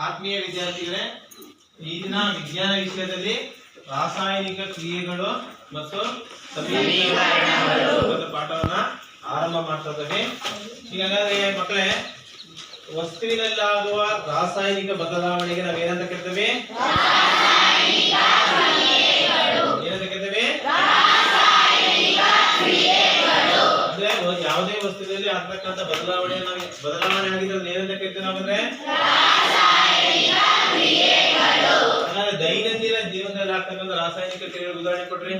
ಆತ್ಮೀಯ ವಿದ್ಯಾರ್ಥಿಗಳೇ, ಈ ದಿನ ವಿಜ್ಞಾನ ವಿಷಯದಲ್ಲಿ ರಾಸಾಯನಿಕ ಕ್ರಿಯೆಗಳು ಮತ್ತು ಸಮೀಕರಣಗಳ ಪಾಠವನ್ನ ಆರಂಭ ಮಾಡ್ತಾ ಇದ್ದೇವೆ. ಹೀಗಾದ್ರೆ ಮಕ್ಕಳೇ, ವಸ್ತುವಿನಲ್ಲಾಗುವ ರಾಸಾಯನಿಕ ಬದಲಾವಣೆಗೆ ನಾವೇನಂತ ಕರಿತೇವೆ? ಏನಂತ ಕರಿತೇವೆ? ಅಂದ್ರೆ ಯಾವುದೇ ವಸ್ತುವಿನಲ್ಲಿ ಆಗ್ತಕ್ಕಂಥ ಬದಲಾವಣೆ ಆಗಿದ್ರೆ ಏನಂತ ಕರಿತೇವೆ ನಾವಂದ್ರೆ? ದೈನಂದಿನ ಜೀವನದಲ್ಲಿ ಆಗ್ತಕ್ಕಂಥ ರಾಸಾಯನಿಕ ಕ್ರಿಯೆಗಳು ಉದಾಹರಣೆ ಕೊಡ್ರಿ.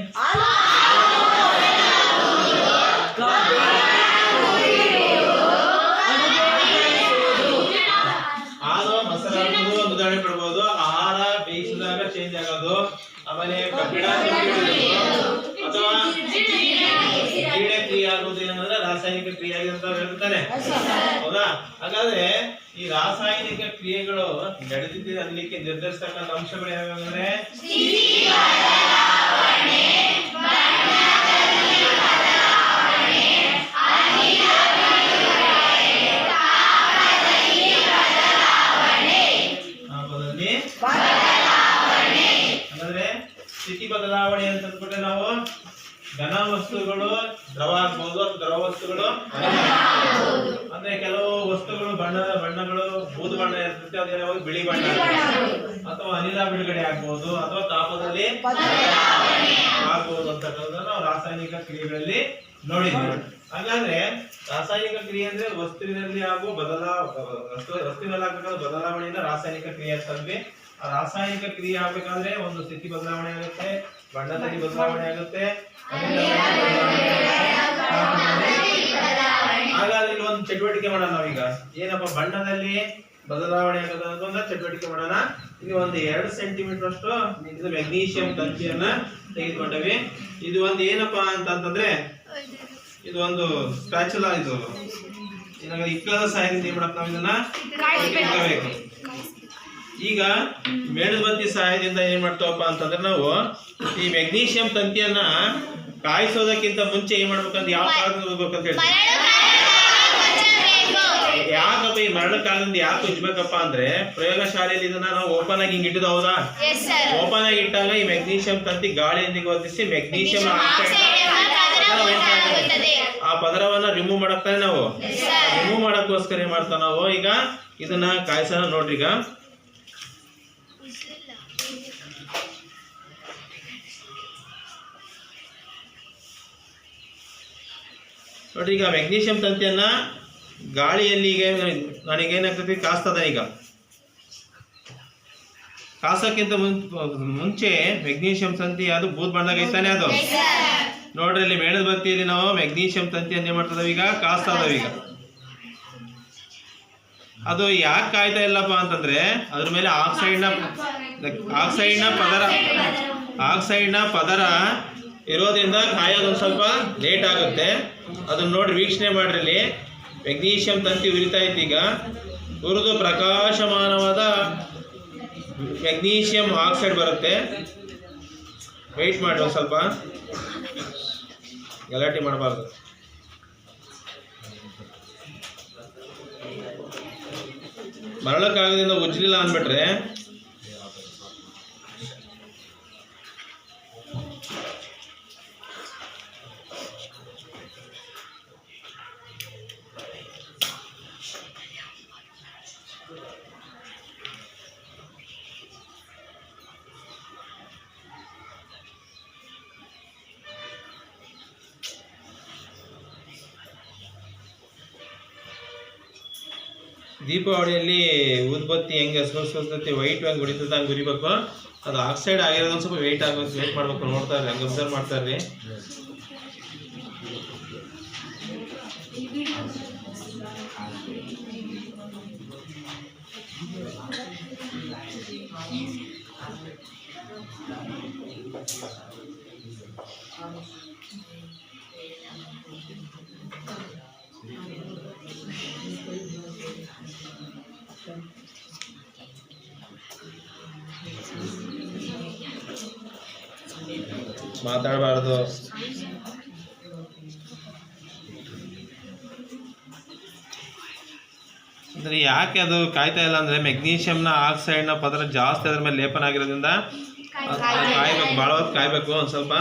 ಹಾಲು ಮೊಸರಾಗೋದು ಒಂದು ಉದಾಹರಣೆ ಕೊಡ್ಬೋದು. ಆಹಾರ ಬೇಯಿಸಿದಾಗ ಚೇಂಜ್ ಆಗೋದು, ಆಮೇಲೆ ಕಬ್ಬಿಣ ಅಥವಾ ಕ್ರೀಡೆ ಕ್ರಿಯೆ ಆಗೋದು ಏನಂದ್ರೆ ರಾಸಾಯನಿಕ ಕ್ರಿಯೆ ಆಗಿದೆ ಅಂತ ಹೇಳ್ತಾನೆ, ಹೌದಾ? ಹಾಗಾದ್ರೆ ಈ ರಾಸಾಯನಿಕ ಕ್ರಿಯೆಗಳು ನಡೆದಿದೆ ಅನ್ನಲಿಕ್ಕೆ ನಿರ್ಧರಿಸತಕ್ಕಂಥ ಅಂಶಗಳು ಯಾವ್ಯಾವಂದ್ರೆ ಅಂದ್ರೆ ಸ್ಥಿತಿ ಬದಲಾವಣೆ ಅಂತ ಅಂದ್ಬಿಟ್ರೆ ನಾವು ಘನ ವಸ್ತುಗಳು ದ್ರವ ಆಗ್ಬಹುದು, ದ್ರವ ವಸ್ತುಗಳು ಅಂದ್ರೆ ಕೆಲವು ವಸ್ತುಗಳು ಬಣ್ಣಗಳು ಬೂದು ಬಣ್ಣ ಇರ್ತದೆ, ಅದೇನೋ ಬಿಳಿ ಬಣ್ಣ ಅಥವಾ ಅನಿಲ ಬಿಡುಗಡೆ ಆಗ್ಬಹುದು ಅಥವಾ ತಾಪದಲ್ಲಿ ಆಗ್ಬಹುದು ಅಂತಕ್ಕಂಥದ್ದು ನಾವು ರಾಸಾಯನಿಕ ಕ್ರಿಯೆಗಳಲ್ಲಿ ನೋಡಿದ್ವಿ. ಹಾಗಾದ್ರೆ ರಾಸಾಯನಿಕ ಕ್ರಿಯೆ ಅಂದ್ರೆ ವಸ್ತುವಿನಲ್ಲಿ ಆಗುವ ವಸ್ತುವಿನಲ್ಲಿ ಆಗ್ಬೇಕಾದ ಬದಲಾವಣೆಯಿಂದ ರಾಸಾಯನಿಕ ಕ್ರಿಯೆ ಅಂತಂದ್ವಿ. ಆ ರಾಸಾಯನಿಕ ಕ್ರಿಯೆ ಆಗ್ಬೇಕಾದ್ರೆ ಒಂದು ಸ್ಥಿತಿ ಬದಲಾವಣೆ ಆಗುತ್ತೆ, ಬಣ್ಣದಲ್ಲಿ ಬದಲಾವಣೆ ಆಗುತ್ತೆ, ಹಾಗಾದ್ರೆ ಇಲ್ಲಿ ಒಂದು ಚಟುವಟಿಕೆ ಮಾಡೋಣ ನಾವೀಗ. ಏನಪ್ಪ ಬಣ್ಣದಲ್ಲಿ ಬದಲಾವಣೆ ಆಗೋದನ್ನ ಚಟುವಟಿಕೆ ಮಾಡೋಣ. ಇಲ್ಲಿ ಒಂದು 2 ಸೆಂಟಿಮೀಟರ್ ಅಷ್ಟು ಇದು ಮೆಗ್ನೀಷಿಯಂ ತಂತಿಯನ್ನ ತೆಗೆದುಕೊಂಡವಿ. ಇದು ಒಂದು ಏನಪ್ಪಾ ಅಂತಂದ್ರೆ ಇದು ಒಂದು ಸ್ಪ್ಯಾಚುಲಾ, ಇದು ಇಕ್ಕಳದ ಸಹಾಯದಿಂದ ಏನ್ ಮಾಡಕ್ ನಾವು ಇದನ್ನ ಇಟ್ಕೋಬೇಕು. ಈಗ ಮೇಣಬತ್ತಿ ಸಹಾಯದಿಂದ ಏನ್ ಮಾಡ್ತಾವಪ್ಪ ಅಂತಂದ್ರೆ ನಾವು ಈ ಮೆಗ್ನೀಷಿಯಂ ತಂತಿಯನ್ನ ಕಾಯಿಸೋದಕ್ಕಿಂತ ಮುಂಚೆ ಏನ್ ಮಾಡ್ಬೇಕಂತ ಯಾವ ಕಾಲದಿಂದ ಹೋಗ್ಬೇಕಂತ ಹೇಳ್ತೀವಿ. ಯಾಕಪ್ಪ ಈ ಮರಳ ಕಾಲದಿಂದ ಯಾಕೆ ಉಜ್ಬೇಕಪ್ಪ ಅಂದ್ರೆ ಪ್ರಯೋಗಶಾಲೆಯಲ್ಲಿ ಇದನ್ನ ನಾವು ಓಪನ್ ಆಗಿ ಹಿಂಗ್ ಇಟ್ಟಿದ್ದು, ಹೌದಾ? ಓಪನ್ ಆಗಿ ಇಟ್ಟಾಗ ಈ ಮೆಗ್ನೀಷಿಯಂ ತಂತಿ ಗಾಳಿಯೊಂದಿಗೆ ವರ್ತಿಸಿ ಮೆಗ್ನೀಷಿಯಂ ಆ ಪದರವನ್ನ ರಿಮೂವ್ ಮಾಡಕ್ತಾನೆ ನಾವು. ರಿಮೂವ್ ಮಾಡಕ್ಕೋಸ್ಕರ ಏನ್ ಮಾಡ್ತಾವ ನಾವು ಈಗ ಇದನ್ನ ಕಾಯಿಸೋಣ. ನೋಡ್ರಿ, ಈಗ ನೋಡ್ರಿ, ಈಗ ಮೆಗ್ನೀಷಿಯಂ ತಂತಿಯನ್ನ ಗಾಳಿಯಲ್ಲಿ ಈಗ ನನಗೇನಾಗ್ತದೆ ಕಾಸ್ತದ. ಈಗ ಕಾಸಕ್ಕಿಂತ ಮುಂಚೆ ಮೆಗ್ನೀಷಿಯಂ ತಂತಿ ಅದು ಬೂದ್ ಬಣ್ಣದಾಗ ಐತಾನೆ ಅದು. ನೋಡ್ರಿ, ಇಲ್ಲಿ ಮೇಣದ ಬತ್ತಿಯಲ್ಲಿ ನಾವು ಮೆಗ್ನೀಷಿಯಂ ತಂತಿಯನ್ನು ಏನ್ ಮಾಡ್ತದವ ಈಗ ಕಾಸ್ತಾ ಇದಾವ. ಈಗ ಅದು ಯಾಕೆ ಕಾಯ್ತಾ ಇಲ್ಲಪ್ಪ ಅಂತಂದ್ರೆ ಅದ್ರ ಮೇಲೆ ಆಕ್ಸೈಡ್ನ ಪದರ ಇರೋದ್ರಿಂದ ಕಾಯೋದು ಒಂದು ಸ್ವಲ್ಪ ಲೇಟ್ ಆಗುತ್ತೆ. ಅದನ್ನ ನೋಡಿ ವೀಕ್ಷಣೆ ಮಾಡ್ರಿ. ಇಲ್ಲಿ ಮೆಗ್ನೀಷಿಯಂ ತಂತಿ ಉರಿತಾ ಇತ್ತು. ಈಗ ಉರಿದು ಪ್ರಕಾಶಮಾನವಾದ ಮೆಗ್ನೀಷಿಯಂ ಆಕ್ಸೈಡ್ ಬರುತ್ತೆ. ವೆಯ್ಟ್ ಮಾಡಿ, ಒಂದು ಸ್ವಲ್ಪ ಗಲಾಟೆ ಮಾಡಬಾರ್ದು. ಮರಳ ಕಾಗದಿಂದ ಉಜ್ಜಲಿಲ್ಲ ಅಂದ್ಬಿಟ್ರೆ ದೀಪಾವಳಿಯಲ್ಲಿ ಉದ್ಬತ್ತಿ ಹೆಂಗೆ ಸೋಸ್ತೈತಿ ವೈಟ್ ಹಂಗೆ ಹೊಡಿತದ ಹಂಗೆ ಉರಿಬೇಕು. ಅದು ಆಕ್ಸೈಡ್ ಆಗಿರೋದು ಸ್ವಲ್ಪ ವೆಯ್ಟ್ ಆಗುತ್ತೆ, ವೆಯ್ಟ್ ಮಾಡ್ಬೇಕು. ನೋಡ್ತಾ ಇರ್ರಿ, ಹಂಗೆ ಅಬ್ಸರ್ವ್ ಮಾಡ್ತಾ ಇರ್ರಿ. ಮಾತಾಡಬಾರ್ದು. ಅಂದರೆ ಯಾಕೆ ಅದು ಕಾಯ್ತಾ ಇಲ್ಲ ಅಂದರೆ ಮೆಗ್ನೀಷಿಯಂನ ಆಕ್ಸೈಡ್ನ ಪದರ ಜಾಸ್ತಿ ಅದ್ರ ಮೇಲೆ ಲೇಪನ ಆಗಿರೋದ್ರಿಂದ ಕಾಯ್ಬೇಕು, ಭಾಳ ಹೊತ್ತು ಕಾಯಬೇಕು. ಒಂದು ಸ್ವಲ್ಪ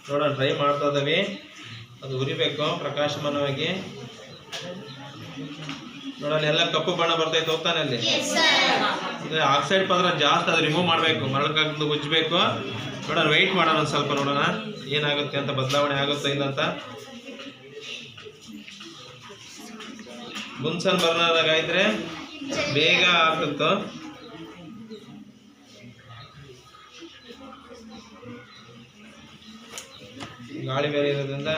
ನೋಡೋಣ, ಟ್ರೈ ಮಾಡ್ತಾ ಇದ್ದೀವಿ. ಅದು ಉರಿಬೇಕು ಪ್ರಕಾಶಮಾನವಾಗಿ. ನೋಡೋಣ, ಎಲ್ಲ ಕಪ್ಪು ಬಣ್ಣ ಬರ್ತೈತೆ ಹೋಗ್ತಾನೆ ಅಲ್ಲಿ. ಅಂದರೆ ಆಕ್ಸೈಡ್ ಪದರ ಜಾಸ್ತಿ ಅದು ರಿಮೂವ್ ಮಾಡಬೇಕು, ಮರಳಕ್ಕಾಗ್ದು ಉಜ್ಜಬೇಕು. ನೋಡೋಣ, ವೆಯ್ಟ್ ಮಾಡೋಣ ಒಂದು ಸ್ವಲ್ಪ, ನೋಡೋಣ ಏನಾಗುತ್ತೆ ಅಂತ, ಬದಲಾವಣೆ ಆಗುತ್ತೋ ಇಲ್ಲ ಅಂತ. ಬುನ್ಸನ್ ಬರ್ನರ್ದಾಗ ಆಯ್ತಾರೆ ಬೇಗ ಆಗುತ್ತೋ. ಗಾಳಿ ಬೇರೆ ಇರೋದ್ರಿಂದ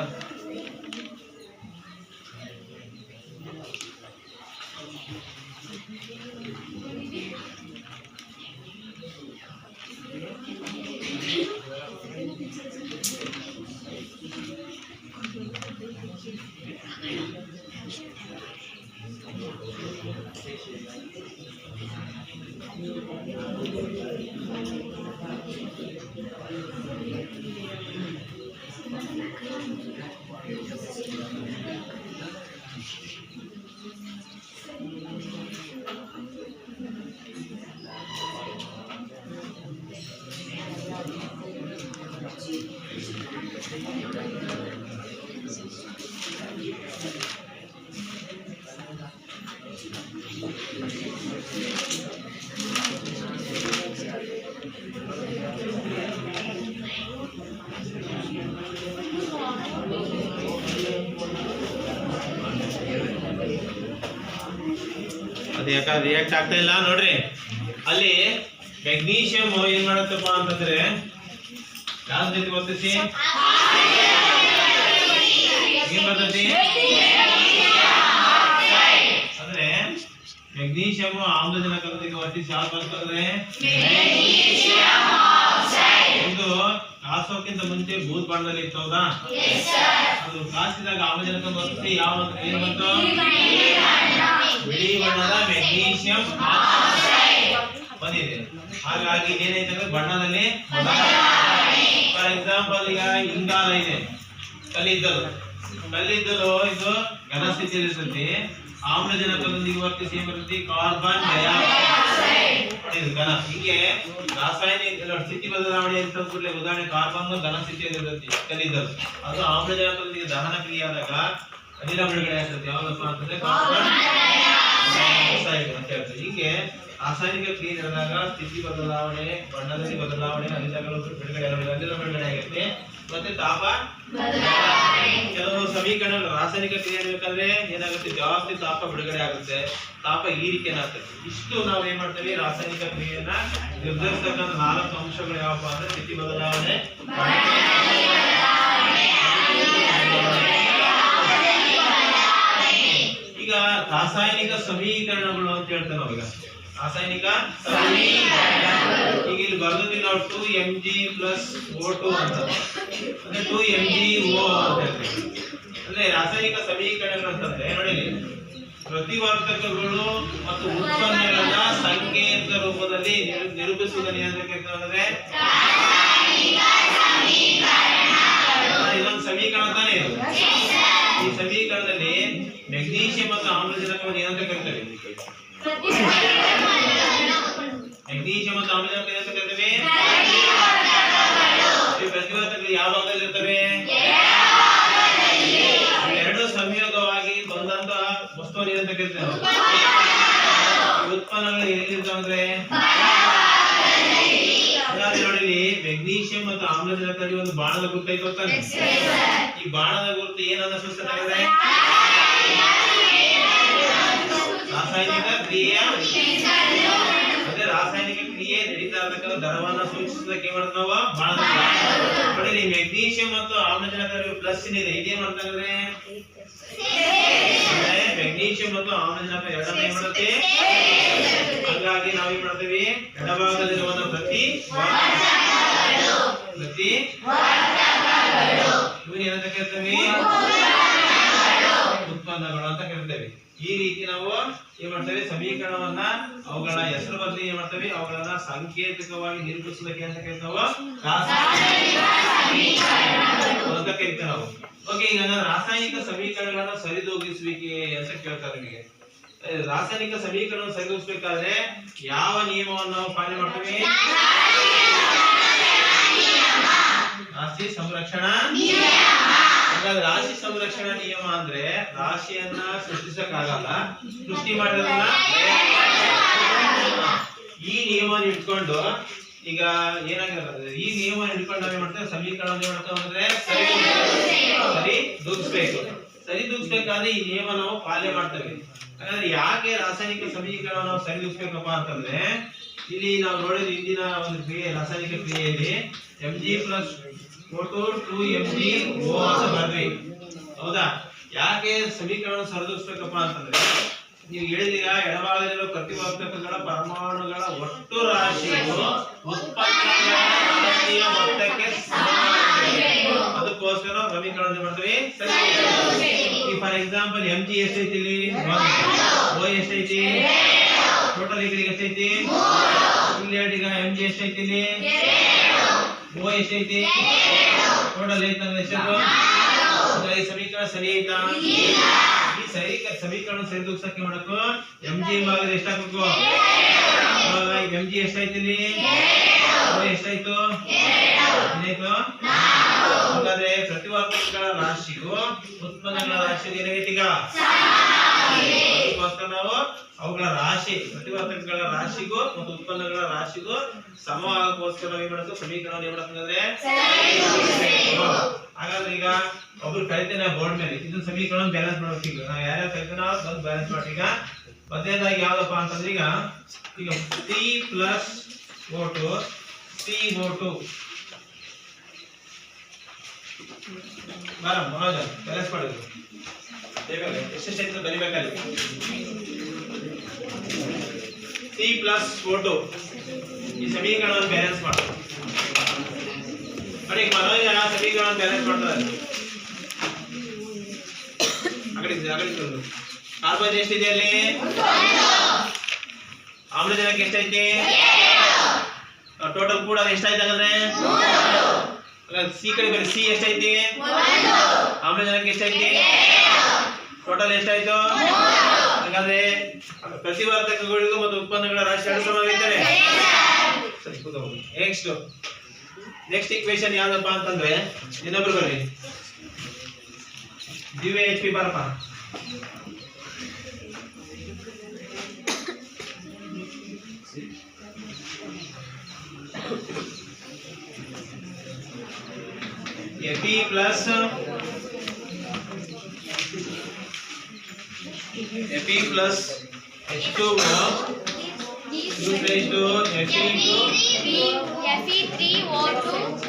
ಅದು ಯಾಕಂದ್ರೆ ರಿಯಾಕ್ಟ್ ಆಗ್ತಾ ಇಲ್ಲ ನೋಡ್ರಿ. ಅಲ್ಲಿ ಮೆಗ್ನೀಷಿಯಂ ಏನ್ ಮಾಡತ್ತಪ್ಪ ಅಂತಂದ್ರೆ ಯಾವ ಜೊತೆ ವರ್ತಿಸಿ ಏನ್ ಬರ್ತೈತಿ ಅಂದ್ರೆ ಮೆಗ್ನೀಷಿಯಂ ಆಮ್ಲಜನಕದೊಂದಿಗೆ ವರ್ತಿಸಿ ಯಾವ್ದು ಬರ್ತಂದ್ರೆ ಇದು ಕಾಸೋಕ್ಕಿಂತ ಮುಂಚೆ ಬೂದ್ ಬಣ್ಣದಲ್ಲಿ ಇತ್ತು, ಹೌದಾ? ಅದು ಕಾಸಿದಾಗ ಆಮ್ಲಜನಕ ವರ್ತಿಸಿ ಯಾವ ಏನ್ ಬಂತು? ಬಿಳಿ ಬಣ್ಣದ ಮೆಗ್ನೀಷಿಯಂ ಬಂದಿದೆ. ಹಾಗಾಗಿ ಏನೈತೆ ಬಣ್ಣದಲ್ಲಿ, ಫಾರ್ ಎಕ್ಸಾಂಪಲ್ ಈಗ ಇಂಗಾಲ ಇದೆ, ಕಲ್ಲಿದ್ದಲು ಇದು ಘನ ಸ್ಥಿತಿಯಲ್ಲಿ ಇರ್ತೈತಿ. ಆಮ್ಲಜನಕದೊಂದಿಗೆ ವರ್ತಿಸಿ ಏನ್ ಬರ್ತೈತಿ? ಕಾರ್ಬನ್ ಡೈಆಕ್ಸೈಡ್ ಘನ. ಹೀಗೆ ರಾಸಾಯನಿಕ ಸ್ಥಿತಿ ಬದಲಾವಣೆ ಅಂತ ಕೂಡಲೇ ಉದಾಹರಣೆ ಕಾರ್ಬನ್ ಘನ ಸ್ಥಿತಿಯಲ್ಲಿ ಇರ್ತೈತಿ ಕಲ್ಲಿದ್ದಲು. ಅದು ಆಮ್ಲಜನಕದೊಂದಿಗೆ ದಹನ ಕ್ರಿಯೆ ಆದಾಗ ಅನಿಲ ಬಿಡುಗಡೆ ಆಗ್ತದೆ. ಯಾವ್ದಪ್ಪ ಅಂತಂದ್ರೆ ಕಾರ್ಬನ್ ಡೈಆಕ್ಸೈಡ್ ಅಂತ ಹೇಳ್ತಾರೆ. ಹೀಗೆ ರಾಸಾಯನಿಕ ಕ್ರಿಯೆ ನಡೆದಾಗ ಸ್ಥಿತಿ ಬದಲಾವಣೆ, ಬಣ್ಣದಲ್ಲಿ ಬದಲಾವಣೆ, ಅನಿಲಗಳು ಬಿಡುಗಡೆ, ಅನಿಲ ಬಿಡುಗಡೆ ಆಗುತ್ತೆ. ಮತ್ತೆ ತಾಪ, ಕೆಲವು ಸಮೀಕರಣ ರಾಸಾಯನಿಕ ಕ್ರಿಯೆ ಆಗಬೇಕಾದ್ರೆ ಏನಾಗುತ್ತೆ? ಜಾಸ್ತಿ ತಾಪ ಬಿಡುಗಡೆ ಆಗುತ್ತೆ, ತಾಪ ಹೀರಿಕೆನಾಗ್ತದೆ. ಇಷ್ಟು ನಾವು ಏನ್ ಮಾಡ್ತೇವೆ? ರಾಸಾಯನಿಕ ಕ್ರಿಯೆಯನ್ನ ನಿರ್ಧರಿಸತಕ್ಕಂಥ 4 ಅಂಶಗಳು ಯಾವಪ್ಪ ಅಂದ್ರೆ ಸ್ಥಿತಿ ಬದಲಾವಣೆ, ಈಗ ರಾಸಾಯನಿಕ ಸಮೀಕರಣಗಳು ಅಂತ ಹೇಳ್ತೇವೆ ನಾವೀಗ. ರಾಸಾಯನಿಕ ಈಗ ಇಲ್ಲಿ ಬರ್ದಿದ್ದೀವಿ ನಾವು 2mg + O2 ಅಂತ, ಅಂದ್ರೆ 2mgO ಅಂತ ಹೇಳ್ತೀವಿ. ಅಂದ್ರೆ ರಾಸಾಯನಿಕ ಸಮೀಕರಣಗಳು ಅಂತಂದ್ರೆ ನೋಡಿ, ಪ್ರತಿವರ್ತಕಗಳು ಮತ್ತು ಉತ್ಪನ್ನಗಳನ್ನ ಸಂಕೇತ ರೂಪದಲ್ಲಿ ನಿರೂಪಿಸುವುದನ್ನು ಏನಂದ್ರೆ ಇದೊಂದು ಸಮೀಕರಣ ತಾನೇ ಇದು. ಈ ಸಮೀಕರಣದಲ್ಲಿ ಮೆಗ್ನೀಷಿಯಂ ಮತ್ತು ಆಮ್ಲಜನಕವನ್ನು ಏನಂತ ಕರಿತೇವೆ? ಮೆಗ್ನೀಷಿಯಂ ಮತ್ತು ಆಮ್ಲಜನಕ ಏನಂತ ಕರಿತೇವೆ? ಪ್ರತಿವರ್ತಕಗಳು ಯಾವ ಭಾಗದಲ್ಲಿ ಇರ್ತವೆ? ಎರಡು ಸಂಯೋಗವಾಗಿ ಬಂದಂತ ವಸ್ತುವನ್ನು ಏನಂತ ಕರಿತೇವೆ? ಉತ್ಪನ್ನಗಳು ಎಲ್ಲಿರ್ತಾವಂದ್ರೆ ನೋಡಿ, ಮೆಗ್ನೀಷಿಯಂ ಮತ್ತು ಆಮ್ಲಜನಕದಲ್ಲಿ ಒಂದು ಬಾಣದ ಗುರುತು ಐತೆ ಗೊತ್ತಾನೆ. ಈ ಬಾಣದ ಗುರುತು ಏನನ್ನ ಸೂಚಿಸುತ್ತದೆ? ರಾಸಾಯನಿಕ ಕ್ರಿಯೆ, ಅಂದ್ರೆ ರಾಸಾಯನಿಕ ಕ್ರಿಯೆ ನಡೀತಾ ಇರತಕ್ಕಂಥ ದರವನ್ನ ಸೂಚಿಸೋದಕ್ಕೆ ಏನ್ ಮಾಡ್ತೀವಿ ನಾವು? ಬಾಣದ ನೋಡಿ. ಮೆಗ್ನೀಷಿಯಂ ಮತ್ತು ಆಮ್ಲಜನಕ ಪ್ಲಸ್ ಇದೆ, ಇದೇನ್ ಮಾಡ್ತಾರೆ? ಮೆಗ್ನೀಷಿಯಂ ಮತ್ತು ಆಮ್ಲಜನಕ ಎರಡನ್ನ ಏನ್ ಮಾಡುತ್ತೆ? ಹಾಗಾಗಿ ನಾವೇನ್ ಮಾಡ್ತೀವಿ? ಎಡಭಾಗದಲ್ಲಿರುವ ಪ್ರತಿ ಇವು ಏನಂತ ಕರಿತೇವೆ? ಉತ್ಪನ್ನಗಳು ಅಂತ ಕರಿತೇವೆ. ಈ ರೀತಿ ನಾವು ಏನ್ ಮಾಡ್ತೇವೆ? ಸಮೀಕರಣವನ್ನ ಅವುಗಳ ಹೆಸರು ಬದಲಿ ಏನ್ ಮಾಡ್ತೇವೆ? ಅವುಗಳನ್ನ ಸಾಂಕೇತಿಕವಾಗಿ ನಿರೂಪಿಸಲಿಕ್ಕೆ ಅಂತ ಕರಿತೇವೆ ಅಂತ ಕರಿತೇವೆ ನಾವು. ಓಕೆ, ಈಗ ರಾಸಾಯನಿಕ ಸಮೀಕರಣಗಳನ್ನ ಸರಿದೂಗಿಸುವಿಕೆ ಅಂತ ಕೇಳ್ತಾರೆ ನಿಮಗೆ. ರಾಸಾಯನಿಕ ಸಮೀಕರಣ ಸರಿದೂಗಿಸಬೇಕಾದ್ರೆ ಯಾವ ನಿಯಮವನ್ನು ನಾವು ಪಾಲನೆ ಮಾಡ್ತೀವಿ? ರಾಶಿ ಸಂರಕ್ಷಣಾ ನಿಯಮ. ಹಾಗಾದ್ರೆ ರಾಶಿ ಸಂರಕ್ಷಣಾ ನಿಯಮ ಅಂದ್ರೆ ರಾಶಿಯನ್ನ ಸೃಷ್ಟಿಸಕ್ಕಾಗಲ್ಲ, ಸೃಷ್ಟಿ ಮಾಡಿರೋದನ್ನ ಈ ನಿಯಮವನ್ನು ಇಟ್ಕೊಂಡು ಈಗ ಏನಾಗಿರೋದು, ಈ ನಿಯಮವನ್ನು ಇಟ್ಕೊಂಡು ನಾವೇನ್ ಮಾಡ್ತೇವೆ? ಸಮೀಕರಣ ಅಂದ್ರೆ ಸರಿ ದೂಗಿಸ್ಬೇಕು. ಸರಿ ದೂಗಿಸ್ಬೇಕಾದ್ರೆ ಈ ನಿಯಮ ನಾವು ಪಾಲನೆ ಮಾಡ್ತೇವೆ. ಹಾಗಾದ್ರೆ ಯಾಕೆ ರಾಸಾಯನಿಕ ಸಮೀಕರಣ ನಾವು ಸರಿ ದೂಗಿಸ್ಬೇಕಪ್ಪ ಅಂತಂದ್ರೆ, ಇಲ್ಲಿ ನಾವು ನೋಡಿದ ಹಿಂದಿನ ಒಂದು ಕ್ರಿಯೆ, ರಾಸಾಯನಿಕ ಕ್ರಿಯೆಯಲ್ಲಿ Mg+O2 2MgO ಅಂತ ಬರ್ರಿ, ಹೌದಾ? ಯಾಕೆ ಸಮೀಕರಣ ಸರಿದೂಗಿಸ್ಬೇಕಪ್ಪ ಅಂತಂದ್ರೆ, ನೀವು ಹೇಳಿದೀಗ ಎಡಭಾಗದಲ್ಲಿರೋ ಪ್ರತಿವರ್ತಕಗಳ ಪರಮಾಣುಗಳ ಒಟ್ಟು ರಾಶಿಯು ಉತ್ಪನ್ನಗಳ ರಾಶಿಯ ಮೊತ್ತಕ್ಕೆ ಸಮಾನವಾಗಿರಬೇಕು. ಅದಕ್ಕೋಸ್ಕರ ಸಮೀಕರಣ ಮಾಡ್ತೀವಿ ಸರಿ. ಫಾರ್ ಎಕ್ಸಾಂಪಲ್ Mg ಎಷ್ಟೈತಿ? ಇಲ್ಲಿ 1. O ಎಷ್ಟೈತಿ? ಟೋಟಲ್ ಈ ಕಡೆಗೆ ಎಷ್ಟೈತಿ? ಇಲ್ಲಿ ಈಗ Mg ಎಷ್ಟೈತಿ? ಇಲ್ಲಿ O ಎಷ್ಟೈತಿ? ಟೋಟಲ್ ಐತಂದ್ರೆ ಎಷ್ಟೈತು? ಈ ಸಮೀಕರಣ ಸರಿ ಐತಾ? ಈ ಸರಿ ಸಮೀಕರಣ ಸರಿದೂಗಿಸಕ್ಕೆ ಮಾಡಬೇಕು Mg ಭಾಗದ ಎಷ್ಟು ಹಾಕಬೇಕು? Mg ಎಷ್ಟಾಯ್ತು? ಇಲ್ಲಿ ಎಷ್ಟಾಯ್ತು? ಏನಾಯ್ತು? ಹಾಗಾದ್ರೆ ಪ್ರತಿವರ್ತಕಗಳ ರಾಶಿಗೂ ಉತ್ಪನ್ನಗಳ ರಾಶಿಗೂ ಏನಾಗೈತಿ? ಈಗ ಅದಕ್ಕೋಸ್ಕರ ನಾವು ಅವುಗಳ ರಾಶಿ, ಪ್ರತಿವರ್ತಕಗಳ ರಾಶಿಗೂ ಮತ್ತು ಉತ್ಪನ್ನಗಳ ರಾಶಿಗೂ ಸಮವಾಗಕ್ಕೋಸ್ಕರ ನಾವು ಏನ್ ಮಾಡಬೇಕು? ಸಮೀಕರಣ ಏನ್ ಮಾಡಬೇಕಂದ್ರೆ ಹಾಗಾದ್ರೆ ಈಗ ಒಬ್ರು ಕಲಿತೇನೆ ಬೋರ್ಡ್ ಮೇಲೆ ಇದನ್ನ ಸಮೀಕರಣ ಬ್ಯಾಲೆನ್ಸ್ ಮಾಡ್ಬೇಕು. ಈಗ ನಾವು ಯಾರ್ಯಾರು ಕಲಿತೇವೆ ನಾವು ಬಂದು ಬ್ಯಾಲೆನ್ಸ್ ಮಾಡಿ. ಈಗ ಮೊದಲನೇದಾಗಿ ಯಾವ್ದಪ್ಪ ಅಂತಂದ್ರೆ ಈಗ C+O2 CO2 ಬರ ಮನೋಜ ಬ್ಯಾಲೆನ್ಸ್ ಮಾಡಿದ್ರು ಎಷ್ಟೆಷ್ಟು ಬರಿಬೇಕಲ್ಲಿ. C+O2 ಈ ಸಮೀಕರಣವನ್ನು ಬ್ಯಾಲೆನ್ಸ್ ಮಾಡು. ನೋಡಿ ಮನೋಜ ಸಮೀಕರಣ ಬ್ಯಾಲೆನ್ಸ್ ಮಾಡ್ತಾರೆ. ಕಾರ್ಬನ್ ಎಷ್ಟಿದೆ ಅಲ್ಲಿ? ಆಮ್ಲಜನಕ ಎಷ್ಟೈತಿ? ಟೋಟಲ್ ಕೂಡ ಎಷ್ಟಾಯ್ತು? ಹಾಗಾದ್ರೆ ಸಿ ಕಡೆ ಬರೀ ಸಿ ಎಷ್ಟೈತಿ? ಆಮ್ಲಜನಕ ಎಷ್ಟೈತಿ? ಟೋಟಲ್ ಎಷ್ಟಾಯ್ತು? ಹಾಗಾದ್ರೆ ಪ್ರತಿವರ್ತಕಗಳಿಗೂ ಮತ್ತು ಉತ್ಪನ್ನಗಳ ರಾಶಿ ಎರಡು ಸಮಾನವಾಗಿದ್ದಾರೆ. ನೆಕ್ಸ್ಟ್ ಇಕ್ವೇಶನ್ ಯಾವ್ದಪ್ಪ ಅಂತಂದ್ರೆ, ಇನ್ನೊಬ್ರು ಬರ್ರಿ ದಿವ್ಯ HP ಬರಪ್ಪ. Fe plus H2O equals to Fe3O2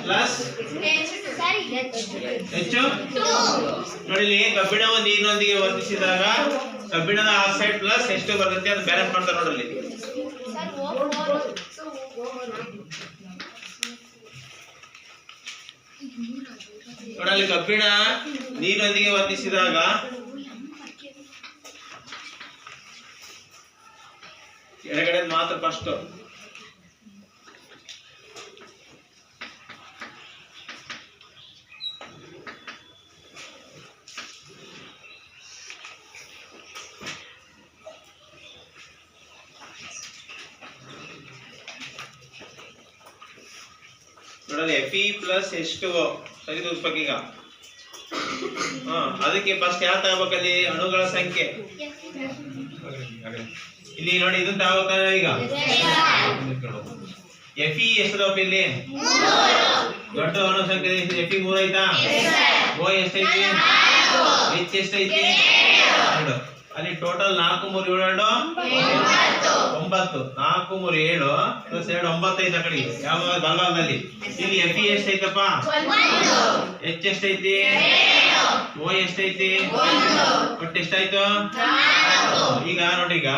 plus H2. ನೋಡಿ ಕಬ್ಬಿಣವು ನೀರಿನೊಂದಿಗೆ ವರ್ತಿಸಿದಾಗ ಕಬ್ಬಿಣದ ಆಕ್ಸೈಡ್ ಪ್ಲಸ್ H2 ಬರುತ್ತೆ, ಅದು ಬ್ಯಾಲೆನ್ಸ್ ಮಾಡ್ತಾರೆ ನೋಡ್ರಿ. ನೋಡಲ್ಲಿ ಕಬ್ಬಿಣ ನೀರಿನೊಂದಿಗೆ ವರ್ತಿಸಿದಾಗ ಎಡಗಡೆ ಮಾತ್ರ ಫಸ್ಟ್. ನೋಡಲ್ಲಿ Fe plus H2O ಸರಿದೂಗಿಸ್ಬೇಕು. ಈಗ ಅದಕ್ಕೆ ಫಸ್ಟ್ ಯಾವ ತಗೋಬೇಕಲ್ಲಿ? ಅಣುಗಳ ಸಂಖ್ಯೆ. ಇಲ್ಲಿ ನೋಡಿ ಇದನ್ನ ತಗೋಬೇಕ. ಈಗ Fe ಎಷ್ಟದಪ್ಪ? ಇಲ್ಲಿ ದೊಡ್ಡ ಅಣು ಸಂಖ್ಯೆ Fe 3 ಐತಾ? O ಎಷ್ಟೈತಿ? H ಎಷ್ಟೈತಿ? 2. ಅಲ್ಲಿ ಟೋಟಲ್ 4 3 7 9. 4 3 7 ಪ್ಲಸ್ 2 9 ಐತೆ. ಆ ಕಡೆ ಯಾವ ಬಲಭಾಗದಲ್ಲಿ ಇಲ್ಲಿ Fe ಎಷ್ಟೈತಪ್ಪ? H ಎಷ್ಟೈತಿ? O ಎಷ್ಟೈತಿ? ಒಟ್ಟು ಎಷ್ಟಾಯ್ತು? ಈಗ ನೋಡಿ, ಈಗ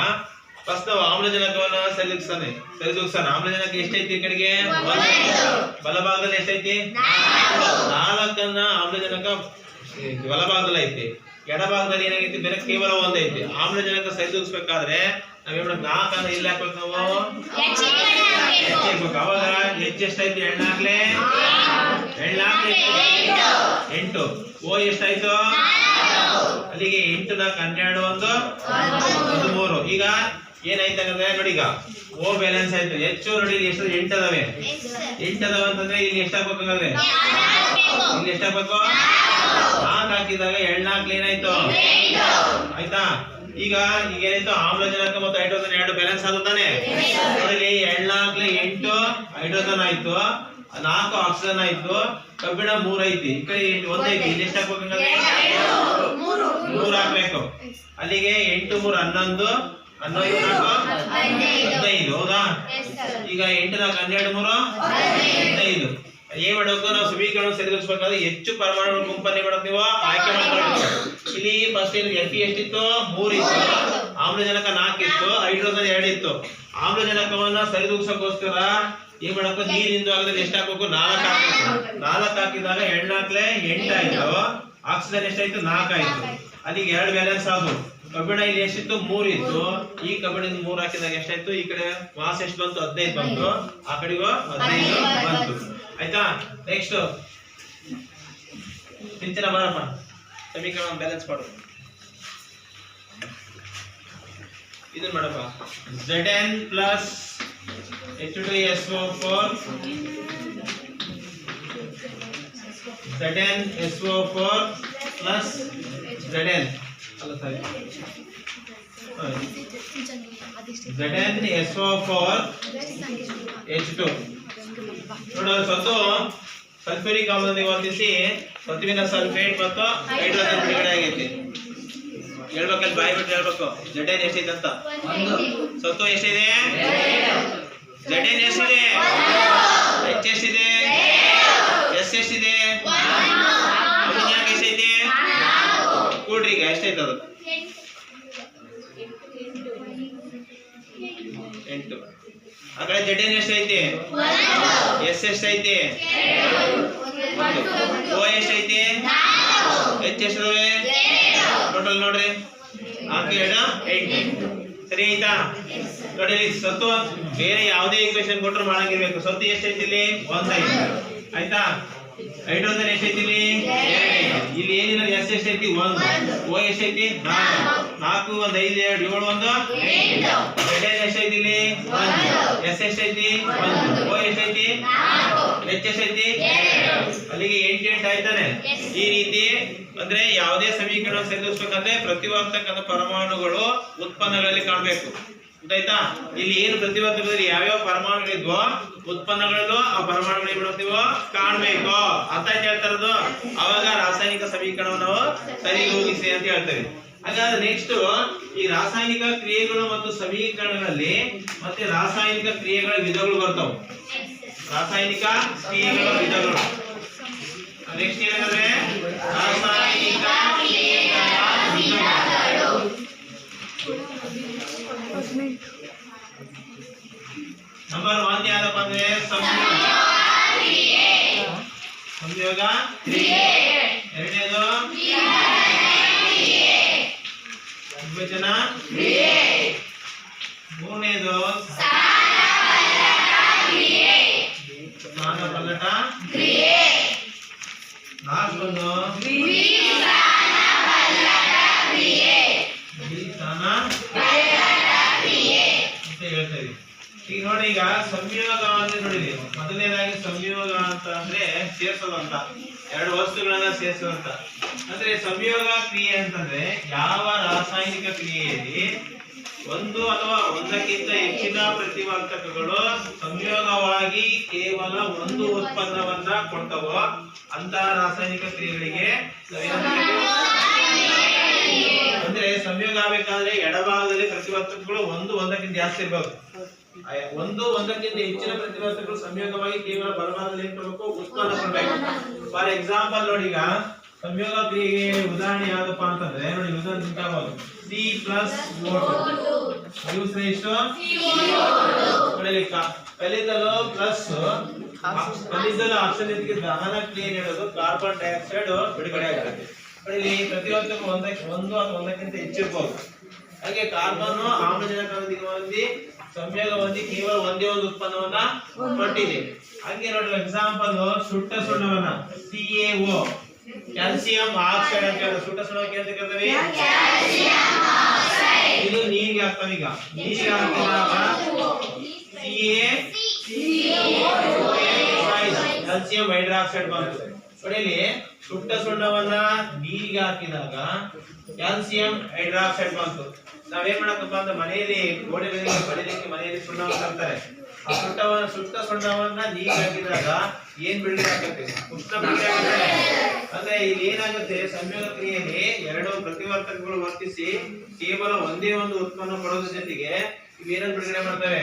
ಫಸ್ಟ್ ನಾವು ಆಮ್ಲಜನಕವನ್ನ ಸರಿದೂಗಿಸೋಣ. ಆಮ್ಲಜನಕ ಎಷ್ಟೈತಿ? ಈ ಕಡೆಗೆ ಬಲಭಾಗದಲ್ಲಿ ಎಷ್ಟೈತಿ? 4 ಆಮ್ಲಜನಕ ಬಲಭಾಗದಲ್ಲಿ ಐತಿ. ಎಡಭಾಗದಲ್ಲಿ ಏನಾಗೈತಿ? ಬೇರೆ ಕೇವಲ 1 ಐತಿ. ಆಮ್ಲಜನಕ ಸರಿದೂಗಿಸ್ಬೇಕಾದ್ರೆ ನಾವೇನ್ 4 ಇಲ್ಲಿ ಹಾಕ್ಬೇಕು, ನಾವು H ಹಾಕ್ಬೇಕು. ಅವಾಗ H ಎಷ್ಟೈತಿ? 2 4 ಎಂಟು. ಓ ಎಷ್ಟಾಯ್ತು? ಅಲ್ಲಿಗೆ 8 ನ 12 ಒಂದು 13. ಈಗ ಏನಾಯ್ತಂದ್ರೆ ನೋಡಿ, ಈಗ ಓ ಬ್ಯಾಲೆನ್ಸ್ ಆಯ್ತು. ಹೆಚ್ಚು ನೋಡಿ ಇಲ್ಲಿ ಎಷ್ಟು 8 ಅದಾವೆ. 8 ಅದಾವ ಅಂತಂದ್ರೆ ಇಲ್ಲಿ ಎಷ್ಟಾಗಬೇಕಾದ್ರೆ ಇಲ್ಲಿ ಎಷ್ಟಾಗಬೇಕು? 4 ಹಾಕಿದಾಗ 4 ಏನಾಯ್ತು? ಆಯ್ತಾ? ಈಗ ಏನಾಯ್ತು? ಆಮ್ಲಜನಕ ಮತ್ತು ಹೈಡ್ರೋಜನ್ ಎರಡು ಬ್ಯಾಲೆನ್ಸ್ ಆಗುತ್ತಾನೆ. ನೋಡಿ 4 8 ಹೈಡ್ರೋಜನ್ ಆಯ್ತು, 4 ಆಕ್ಸಿಜನ್ ಆಯ್ತು, ಕಬ್ಬಿಣ 3 ಐತಿ, ಈ ಕಡೆ 1 ಐತಿ. ಇಲ್ಲಿ ಎಷ್ಟು ಹಾಕ್ಬೇಕಂದ್ರೆ 3 ಹಾಕ್ಬೇಕು. ಅಲ್ಲಿಗೆ 8 3 11 11 15. ಹೌದಾ? ಈಗ 8 4 12 3 15. ಏನ್ ಮಾಡಬೇಕು? ನಾವು ಸಮೀಕರಣ ಸರಿದೂಗಿಸಬೇಕಾದ್ರೆ ಹೆಚ್ಚು ಪರಮಾಣುಗಳ ಗುಂಪನ್ನೇ ಮಾಡಕ್ ನೀವು ಆಯ್ಕೆ ಮಾಡ್ಕೊಳ್ಬೇಕು. ಇಲ್ಲಿ ಫಸ್ಟ್ Fe ಎಷ್ಟಿತ್ತು? 3 ಇತ್ತು, ಆಮ್ಲಜನಕ 4 ಇತ್ತು, ಹೈಡ್ರೋಜನ್ 2 ಇತ್ತು. ಆಮ್ಲಜನಕವನ್ನ ಸರಿದೂಗಿಸೋಕೋಸ್ಕರ ಏನ್ ಮಾಡಬೇಕು? ನೀರಿಂದು ಆಗದಲ್ಲಿ ಎಷ್ಟು ಹಾಕ್ಬೇಕು? 4 ಹಾಕ್ಬೇಕು. 4 ಹಾಕಿದಾಗ 4 8 ಆಯ್ತು, ಆಕ್ಸಿಜನ್ ಎಷ್ಟಾಯ್ತು? 4 ಆಯ್ತು. ಅಲ್ಲಿಗೆ 2 ಬ್ಯಾಲೆನ್ಸ್ ಆದವು. ಕಬ್ಬಿಣ ಇಲ್ಲಿ ಎಷ್ಟಿತ್ತು? 3 ಇತ್ತು. ಈ ಕಬ್ಬಿಣದಿಂದ 3 ಹಾಕಿದಾಗ ಎಷ್ಟಾಯ್ತು? ಈ ಕಡೆ ಮಾಸ್ ಎಷ್ಟು ಬಂತು? 15 ಬಂತು, ಆ ಕಡೆಗೂ 15 ಬಂತು. ಆಯ್ತಾ? ನೆಕ್ಸ್ಟ್ ಚಿಂತನೆ ಬಾರಪ್ಪ, ಸಮೀಕರಣ ಬ್ಯಾಲೆನ್ಸ್ ಮಾಡು. ಇದನ್ನ ಮಾಡಪ್ಪ. Zn plus H2SO4 ZnSO4 plus Zn ಅಲ್ಲ ಸರಿ ZnSO4 H2 ನೋಡು, ಸಲ್ಫ್ಯೂರಿಕ್ ಆಮ್ಲದಿಂದ ವರ್ತಿಸಿ ಸತುವಿನ ಸಲ್ಫೇಟ್ ಮತ್ತು ಹೈಡ್ರೋಜನ್ ಬಿಡುಗಡೆ ಆಗೈತಿ. ಹೇಳ್ಬೇಕಲ್ಲಿ ಬಾಯಿ ಬಿಟ್ಟು ಹೇಳ್ಬೇಕು. Zn ಎಷ್ಟಿದೆ ಅಂತ? ಸತ್ತು ಎಷ್ಟಿದೆ? Zn ಎಷ್ಟಿದೆ? H ಎಷ್ಟಿದೆ? S ಎಷ್ಟಿದೆ? ಅಮೋನಿಯಾಕ್ ಎಷ್ಟೈತೆ? ಕೂಡ್ರಿ ಈಗ ಎಷ್ಟೈತೆ ಅದು? 8. ಆ ಕಡೆ Zn ಎಷ್ಟೈತೆ? S ಎಷ್ಟೈತೆ? O ಎಷ್ಟೈತೆ? H ಎಷ್ಟಿದಾವೆ? ಟೋಟಲ್ ನೋಡ್ರಿ 4 2 8. ಸರಿ ಆಯ್ತಾ? ನೋಡಿ, ಸತ್ತು ಬೇರೆ ಯಾವುದೇ ಈಕ್ವೇಶನ್ ಕೊಟ್ಟರು ಮಾಡಂಗಿರ್ಬೇಕು. ಸತ್ತು ಎಷ್ಟೈತಿ? ಇಲ್ಲಿ 1 ಐತಿ. ಆಯ್ತಾ? ಹೈಡ್ರೋಜನ್ ಎಷ್ಟೈತಿ? ಇಲ್ಲಿ 2 ಐತಿ. ಇಲ್ಲಿ ಏನಿಲ್ಲ, ಎಸ್ ಎಷ್ಟೈತಿ? 1. ಓ ಎಷ್ಟೈತಿ? 4. 4 1 5 2 7 1 8. Zn ಎಷ್ಟೈತಿ? ಇಲ್ಲಿ 1. ಎಸ್ ಎಷ್ಟೈತಿ? 1. ಓ ಎಷ್ಟೈತಿ? 4. ಎಚ್ ಎಷ್ಟೈತಿ? 2. ಅಲ್ಲಿಗೆ 8 8 ಆಯ್ತಾನೆ. ಈ ರೀತಿ ಅಂದ್ರೆ ಯಾವುದೇ ಸಮೀಕರಣ ಸರಿದೂಗಿಸಬೇಕಂದ್ರೆ ಪ್ರತಿವರ್ತಕದ ಪರಮಾಣುಗಳು ಉತ್ಪನ್ನಗಳಲ್ಲಿ ಕಾಣಬೇಕು. ಗೊತ್ತಾಯ್ತಾ? ಇಲ್ಲಿ ಏನು ಪ್ರತಿವರ್ತಕದಲ್ಲಿ ಯಾವ್ಯಾವ ಪರಮಾಣುಗಳಿದ್ವೋ ಉತ್ಪನ್ನಗಳಲ್ಲೂ ಆ ಪರಮಾಣುಗಳು ಏನ್ ಮಾಡ್ತೀವೋ ಕಾಣ್ಬೇಕು. ಅರ್ಥ ಆಯ್ತು ಹೇಳ್ತಾರದು? ಅವಾಗ ರಾಸಾಯನಿಕ ಸಮೀಕರಣವನ್ನು ನಾವು ಸರಿದೂಗಿಸಿ ಅಂತ ಹೇಳ್ತೇವೆ. ಹಾಗಾದ್ರೆ ನೆಕ್ಸ್ಟ್ ಈ ರಾಸಾಯನಿಕ ಕ್ರಿಯೆಗಳು ಮತ್ತು ಸಮೀಕರಣಗಳಲ್ಲಿ ಮತ್ತೆ ರಾಸಾಯನಿಕ ಕ್ರಿಯೆಗಳ ವಿಧಗಳು ಬರ್ತಾವ. ರಾಸಾಯನಿಕ ಕ್ರಿಯೆಗಳ ವಿಧಗಳು ನೆಕ್ಸ್ಟ್ ಏನಂದ್ರೆ ರಾಸಾಯನಿಕ ಕ್ರಿಯೆಗಳ ವಿಧಗಳು. ನಂಬರ್ 1 ಯಾವ್ದಪ್ಪ ಅಂದ್ರೆ ಸಂಯೋಗ ಕ್ರಿಯೆ. ಎರಡನೇದು ವಿಭಜನ ಕ್ರಿಯೆ. ಮೂರನೇದು ಸ್ಥಾನ ಪಲ್ಲಟ ಕ್ರಿಯೆ. ನಾಲ್ಕು ಅಂತ ಹೇಳ್ತೇವೆ. ಈಗ ನೋಡಿ, ಈಗ ಸಂಯೋಗ ಅಂದ್ರೆ ನೋಡಿ, ಮೊದಲನೇದಾಗಿ ಸಂಯೋಗ ಅಂತ ಅಂದ್ರೆ ಸೇರಿಸೋದು ಅಂತ, ಎರಡು ವಸ್ತುಗಳನ್ನ ಸೇರಿಸೋದು ಅಂತ. ಅಂದ್ರೆ ಸಂಯೋಗ ಕ್ರಿಯೆ ಅಂತಂದ್ರೆ ಯಾವ ರಾಸಾಯನಿಕ ಕ್ರಿಯೆಯಲ್ಲಿ ಒಂದು ಅಥವಾ ಒಂದಕ್ಕಿಂತ ಹೆಚ್ಚಿನ ಪ್ರತಿವರ್ತಕಗಳು ಸಂಯೋಗವಾಗಿ ಕೇವಲ ಒಂದು ಉತ್ಪನ್ನವನ್ನ ಕೊಡ್ತವೋ ಅಂತ ರಾಸಾಯನಿಕ ಕ್ರಿಯೆಗಳಿಗೆ ಅಂದ್ರೆ ಸಂಯೋಗ ಆಗಬೇಕಾದ್ರೆ ಎಡಭಾಗದಲ್ಲಿ ಪ್ರತಿವರ್ತಕಗಳು ಒಂದಕ್ಕಿಂತ ಜಾಸ್ತಿ ಇರಬೇಕು. ಒಂದಕ್ಕಿಂತ ಹೆಚ್ಚಿನ ಪ್ರತಿವರ್ತಕಗಳು ಸಂಯೋಗವಾಗಿ ಕೇವಲ ಬಲಭಾಗದಲ್ಲಿ ಏನ್ ಕೊಡಬೇಕು? ಉತ್ಪನ್ನ ಕೊಡಬೇಕು. ಫಾರ್ ಎಕ್ಸಾಂಪಲ್ ನೋಡಿ, ಈಗ ಸಂಯೋಗ ಕ್ರಿಯೆಗೆ ಉದಾಹರಣೆ ಯಾವ್ದಪ್ಪ ಅಂತಂದ್ರೆ ನೋಡಿ, ಉದಾಹರಣೆ ಸಿಕ್ಕಾಗೋದು C+O2 ಎಷ್ಟು ಕಲಿದಲು ಪ್ಲಸ್ ಕಲಿದಲು ಆಪ್ಷನ್ ಇದಕ್ಕೆ ದಹನ ಕ್ರಿಯೆ ಹೇಳೋದು ಕಾರ್ಬನ್ ಡೈಆಕ್ಸೈಡ್ ಬಿಡುಗಡೆ ಆಗುತ್ತೆ. ಇಲ್ಲಿ ಪ್ರತಿವರ್ತಕ ಒಂದು ಅಥವಾ ಒಂದಕ್ಕಿಂತ ಹೆಚ್ಚಿರ್ಬೋದು. ಹಾಗೆ ಕಾರ್ಬನ್ ಆಮ್ಲಜನಕದೊಂದಿಗೆ ಸಂಯೋಗ ಹೊಂದಿ ಕೇವಲ ಒಂದೇ ಒಂದು ಉತ್ಪನ್ನವನ್ನ ಕೊಟ್ಟಿದೆ. ಹಂಗೆ ನೋಡಿ ಎಕ್ಸಾಂಪಲ್ ಸುಟ್ಟ ಸುಣ್ಣವನ್ನ CaO ಕ್ಯಾಲ್ಸಿಯಂ ಆಕ್ಸೈಡ್ ಅಂತ ಹೇಳಿ ಸುಟ್ಟ ಸುಣ್ಣಕ್ಕೆ ಅಂತ ಕರೀತೀವಿ. ಇದು ನೀರಿಗೆ ಹಾಕ್ತಾವೆ. ಈಗ ನೀರಿಗೆ ಹಾಕಿದಾಗ ಕ್ಯಾಲ್ಸಿಯಂ ಹೈಡ್ರಾಕ್ಸೈಡ್ ಬಂತು. ನೋಡಿ ಸುಟ್ಟ ಸುಣ್ಣವನ್ನ ನೀರಿಗೆ ಹಾಕಿದಾಗ ಕ್ಯಾಲ್ಸಿಯಂ ಹೈಡ್ರಾಕ್ಸೈಡ್ ಬಂತು. ನಾವೇನ್ ಮಾಡಕ್ಕಪ್ಪ ಅಂದ್ರೆ ಮನೆಯಲ್ಲಿ ಗೋಡೆಗಳಿಗೆ ಬಡಿಲಿಕ್ಕೆ ಮನೆಯಲ್ಲಿ ಸುಣ್ಣವನ್ನು ತರ್ತಾರೆ. ಆ ಸುಟ್ಟ ಸುಣ್ಣವನ್ನ ನೀರಿಗೆ ಹಾಕಿದಾಗ ಏನ್ ಬಿಡುಗಡೆ ಆಗುತ್ತೆ? ಉಷ್ಣ ಬಿಡುಗಡೆ ಆಗುತ್ತೆ. ಅಂದ್ರೆ ಇಲ್ಲಿ ಏನಾಗುತ್ತೆ, ಸಂಯೋಗ ಕ್ರಿಯೆಯಲ್ಲಿ ಎರಡು ಪ್ರತಿವರ್ತಕಗಳು ವರ್ತಿಸಿ ಕೇವಲ ಒಂದೇ ಒಂದು ಉತ್ಪನ್ನ ಕೊಡೋದ್ರ ಜೊತೆಗೆ ಇವೇನನ್ನು ಬಿಡುಗಡೆ ಮಾಡ್ತವೆ?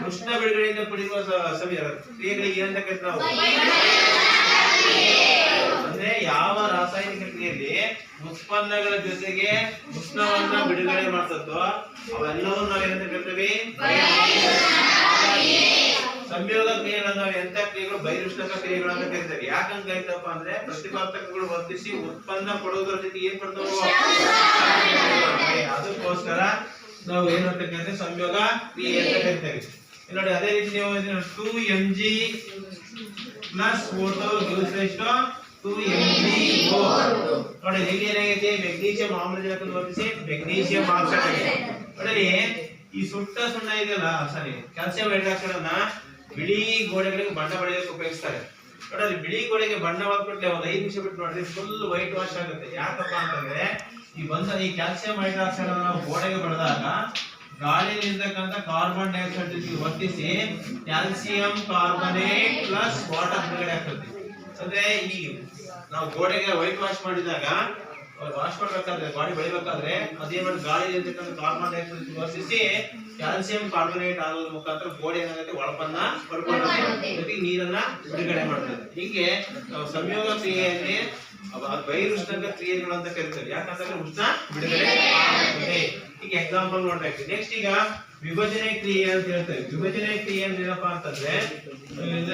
ಉಷ್ಣ ಬಿಡುಗಡೆಯಿಂದ ಪಡೆಯುವ ಕ್ರಿಯೆಗಳಿಗೆ ಏನಂತ ಕರಿತೀವಿ ನಾವು? ಅಂದ್ರೆ ಯಾವ ರಾಸಾಯನಿಕ ಕ್ರಿಯೆಯಲ್ಲಿ ಉತ್ಪನ್ನಗಳ ಜೊತೆಗೆ ಉಷ್ಣವನ್ನ ಬಿಡುಗಡೆ ಮಾಡ್ತದೋ ಅವೆಲ್ಲವೂ ನಾವೇನಂತ ಕರಿತೀವಿ? ಸಂಯೋಗ ಕ್ರಿಯೆಗಳನ್ನ ನಾವು ಎಂತ ಕ್ರಿಯೆಗಳು? ಬಹಿರುಷ್ಣಕ ಕ್ರಿಯೆಗಳು ಅಂತ ಕರಿತೀವಿ. ಯಾಕಂತ ಕರಿತಪ್ಪ ಅಂದ್ರೆ ಪ್ರತಿಪಾದಕಗಳು ವರ್ತಿಸಿ ಉತ್ಪನ್ನ ಕೊಡೋದ್ರ ಜೊತೆ ಏನ್ ಕೊಡ್ತಾವ? ಅದಕ್ಕೋಸ್ಕರ ನಾವು ಏನಂತ ಕರಿತೀವಿ? ಸಂಯೋಗ ಕ್ರಿಯೆ ಅಂತ ಕರಿತೇವೆ. ನೋಡಿ ಅದೇ ರೀತಿ ನೀವು 2mg plus O2 gives rise to 2mgO. ನೋಡಿ ಇಲ್ಲಿ ಏನಾಗಿದೆ? ಮೆಗ್ನೀಷಿಯಂ ಆಮ್ಲಜನಕವನ್ನು ವರ್ತಿಸಿ ಮೆಗ್ನೀಷಿಯಂ ಆಕ್ಸೈಡ್ ಆಗಿದೆ. ನೋಡಿ ಈ ಸುಟ್ಟ ಸುಣ್ಣ ಇದೆಯಲ್ಲ, ಸಾರಿ ಕ್ಯಾಲ್ಸಿಯಂ ಹೈಡ್ರಾಕ್ಸೈಡ್ ಅನ್ನ ಬಿಳಿ ಗೋಡೆಗಳಿಗೆ ಬಣ್ಣ ಬಳಿಯೋಕೆ ಉಪಯೋಗಿಸ್ತಾರೆ. ನೋಡಿ ಬಿಳಿ ಗೋಡೆಗೆ ಬಣ್ಣ ಹೊಡ್ಬಿಟ್ರೆ ಒಂದು 5 ನಿಮಿಷ ಬಿಟ್ಟು ನೋಡ್ರಿ ಫುಲ್ ವೈಟ್ ವಾಶ್ ಆಗುತ್ತೆ. ಯಾಕಪ್ಪ ಅಂತಂದ್ರೆ ಈ ಕ್ಯಾಲ್ಸಿಯಂ ಹೈಡ್ರಾಕ್ಸೈಡ್ ಅನ್ನು ನಾವು ಗೋಡೆಗೆ ಬಳಿದಾಗ ಗಾಳಿಯಲ್ಲಿರ್ತಕ್ಕಂಥ ಕಾರ್ಬನ್ ಡೈಆಕ್ಸೈಡ್ ಜೊತೆಗೆ ವರ್ತಿಸಿ ಕ್ಯಾಲ್ಸಿಯಂ ಕಾರ್ಬನೇಟ್ ಪ್ಲಸ್ ವಾಟರ್ ಬಿಡುಗಡೆ ಆಗ್ತದೆ. ಅಂದ್ರೆ ಈ ನಾವು ಗೋಡೆಗೆ ವೈಟ್ ವಾಶ್ ಮಾಡಿದಾಗ ವಾಶ್ ಮಾಡ್ಬೇಕಾದ್ರೆ ಗಾಡಿ ಬೆಳಿಬೇಕಾದ್ರೆ ಅದೇನ್ ಮಾಡಿ ಗಾಳಿಯಲ್ಲಿರ್ತಕ್ಕಂಥ ಕಾರ್ಬನ್ ಡೈಆಕ್ಸೈಡ್ ಜೊತೆಗೆ ವರ್ತಿಸಿ ಕ್ಯಾಲ್ಸಿಯಂ ಕಾರ್ಬನೇಟ್ ಆಗೋದ್ರ ಮುಖಾಂತರ ಗೋಡೆ ಏನಾಗುತ್ತೆ? ಒಳಪನ್ನ ಪಡ್ಕೊಳ್ಳುತ್ತೆ, ಜೊತೆಗೆ ನೀರನ್ನ ಬಿಡುಗಡೆ ಮಾಡ್ತದೆ. ಹೀಗೆ ನಾವು ಸಂಯೋಗ ಕ್ರಿಯೆಯಲ್ಲಿ ಬಹಿರುಷ್ಣಕ ಕ್ರಿಯೆಗಳು ಅಂತ ಕರಿತೇವೆ. ಯಾಕಂತಂದ್ರೆ ಉಷ್ಣ ಬಿಡುಗಡೆ ಆಗುತ್ತದೆ. ಈಗ ಎಕ್ಸಾಂಪಲ್ ನೋಡ್ಬೇಕು. ನೆಕ್ಸ್ಟ್ ಈಗ ವಿಭಜನೆ ಕ್ರಿಯೆ ಅಂತ ಹೇಳ್ತೇವೆ. ವಿಭಜನೆ ಕ್ರಿಯೆ ಅಂದ್ರೆ ಏನಪ್ಪಾ ಅಂತಂದ್ರೆ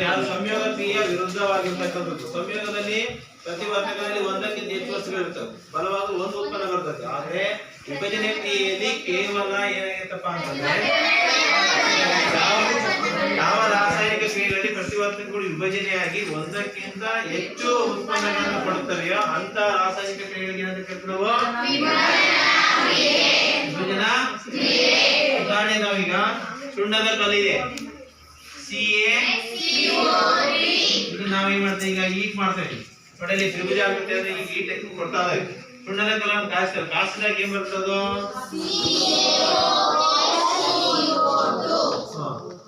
ಯಾವ್ದು ಸಂಯೋಗ ಕ್ರಿಯೆಯ ವಿರುದ್ಧವಾಗಿರ್ತಕ್ಕಂಥದ್ದು. ಸಂಯೋಗದಲ್ಲಿ ಪ್ರತಿವರ್ತಕದಲ್ಲಿ ಒಂದಕ್ಕಿಂತ ಹೆಚ್ಚು ವಸ್ತುಗಳು ಇರ್ತವೆ, ಬಲವಾದ ಒಂದು ಉತ್ಪನ್ನ ಬರ್ತದೆ. ಆದ್ರೆ ವಿಭಜನೆ ಕ್ರಿಯೆಯಲ್ಲಿ ಕೇವಲ ಏನಾಗಿತ್ತಪ್ಪ ಅಂತಂದ್ರೆ ಯಾವ ರಾಸಾಯನಿಕ ಕ್ರಿಯೆಗಳಲ್ಲಿ ಪ್ರತಿವರ್ತಕಗಳು ವಿಭಜನೆಯಾಗಿ ಒಂದಕ್ಕಿಂತ ಹೆಚ್ಚು ಉತ್ಪನ್ನಗಳನ್ನು ಕೊಡುತ್ತವೆಯೋ ಅಂತ ರಾಸಾಯನಿಕ ಕ್ರಿಯೆಗಳಿಗೆ ಏನಂತ ಕರಿತೀವಿ ನಾವು? ವಿಭಜನಾ ಉದಾಹರಣೆ ನಾವೀಗ ಸುಣ್ಣದ ಕಲ್ಲಿದೆ CaCO3. ಇದು ನಾವೇನ್ ಮಾಡ್ತೇವೆ? ಈಗ ಹೀಟ್ ಮಾಡ್ತೇವೆ. ನೋಡಲಿ ತ್ರಿಭುಜ ಆಗುತ್ತೆ ಅಂದ್ರೆ ಈಗ ಹೀಟ್ ಕೊಡ್ತಾ ಇದ್ದಾರೆ. ಸುಣ್ಣದ ಕಲ್ಲನ್ನು ಕಾಯಿಸ್ತೇವೆ. ಕಾಯಿಸಿದಾಗ ಏನ್ ಬರ್ತದೋ?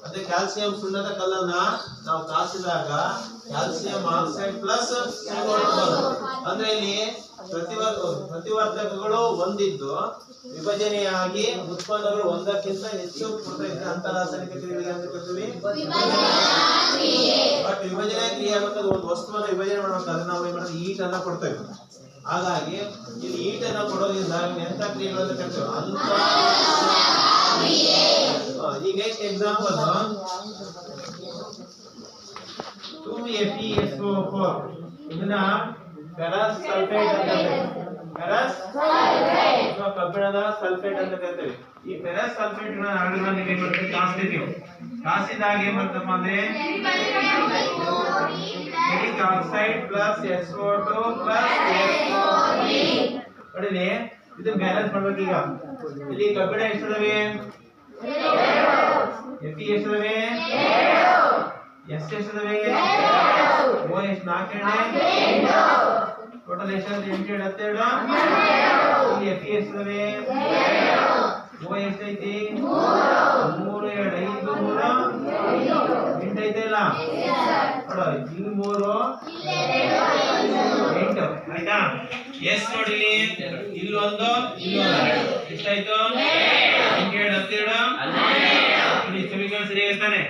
ಅದೇ ಕ್ಯಾಲ್ಸಿಯಂ ಸುಣ್ಣದ ಕಲ್ಲನ್ನ ನಾವು ಕಾಯಿಸಿದಾಗ ಕ್ಯಾಲ್ಸಿಯಂ ಆಕ್ಸೈಡ್ ಪ್ಲಸ್ ಅಂದ್ರೆ ಇಲ್ಲಿ ಪ್ರತಿವರ್ತಕಗಳು ಒಂದಿದ್ದು ವಿಭಜನೆಯಾಗಿ ಉತ್ಪನ್ನಗಳು ಒಂದಕ್ಕಿಂತ ಹೆಚ್ಚು ಅಂತ ರಾಸಾಯನಿಕ ಕ್ರಿಯೆಗಳಿಗೆ ಅಂತ ಕರಿತೀವಿ. ಬಟ್ ವಿಭಜನೆ ಕ್ರಿಯೆ ಆಗಬೇಕಾದ್ರೆ ಒಂದು ವಸ್ತುವನ್ನು ವಿಭಜನೆ ಮಾಡಬೇಕಾದ್ರೆ ನಾವು ಏನ್ ಮಾಡೋದು? ಈಟ್ ಅನ್ನ ಕೊಡ್ತೇವೆ. ಹಾಗಾಗಿ ಇಲ್ಲಿ ಈಟ್ ಅನ್ನ ಕೊಡೋದ್ರಿಂದ ಎಂತ ಕ್ರಿಯೆಗಳು ಅಂತ ಕರಿತೀವಿ? ಅಂತ. ಈಗ ನೆಕ್ಸ್ಟ್ ಎಕ್ಸಾಂಪಲ್ 2FeSO4. ಇದನ್ನ ಫೆರಸ್ ಸಲ್ಫೇಟ್ ಅಂತ ಕರೀತೀವಿ. ಫೆರಸ್ ಸಲ್ಫೇಟ್ ಕಬ್ಬಿಣದ ಸಲ್ಫೇಟ್ ಅಂತ ಕರೀತೀವಿ. ಈ ಫೆರಸ್ ಸಲ್ಫೇಟ್ ನ ಆಲ್ರೆಡಿ ನೀವು ಮಾಡ್ತೀವಿ, ಕಾಸ್ತೀವಿ. ಕಾಸಿದಾಗ ಏನ್ ಬರ್ತಪ್ಪ ಅಂದ್ರೆ ferric oxide plus SO2 plus SO3. ನೋಡಿ ಇದು ಬ್ಯಾಲೆನ್ಸ್ ಮಾಡ್ಬೇಕು. ಈಗ ಇಲ್ಲಿ ಕಬ್ಬಿಣ ಎಷ್ಟಿದಾವೆ? Fe ಎಷ್ಟಿದಾವೆ? S ಎಷ್ಟಿದಾವೆ? O ಎಷ್ಟು? 4 ಟೋಟಲ್ ಎಷ್ಟಾದ್ರೆ 8 7 12. ಇಲ್ಲಿ Fe ಎಷ್ಟಿದಾವೆ? O ಎಷ್ಟೈತಿ? 3 2 5 3 8 ಐತೆ ಇಲ್ಲ? ನೋಡ ಇಲ್ಲಿ 3 8 ಆಯ್ತಾ? ಎಸ್ ನೋಡಿ ಇಲ್ಲಿ ಒಂದು ಎಷ್ಟಾಯ್ತು? 8 7 12. ಸಮೀಕರಣ ಸರಿ ಇರ್ತಾನೆ.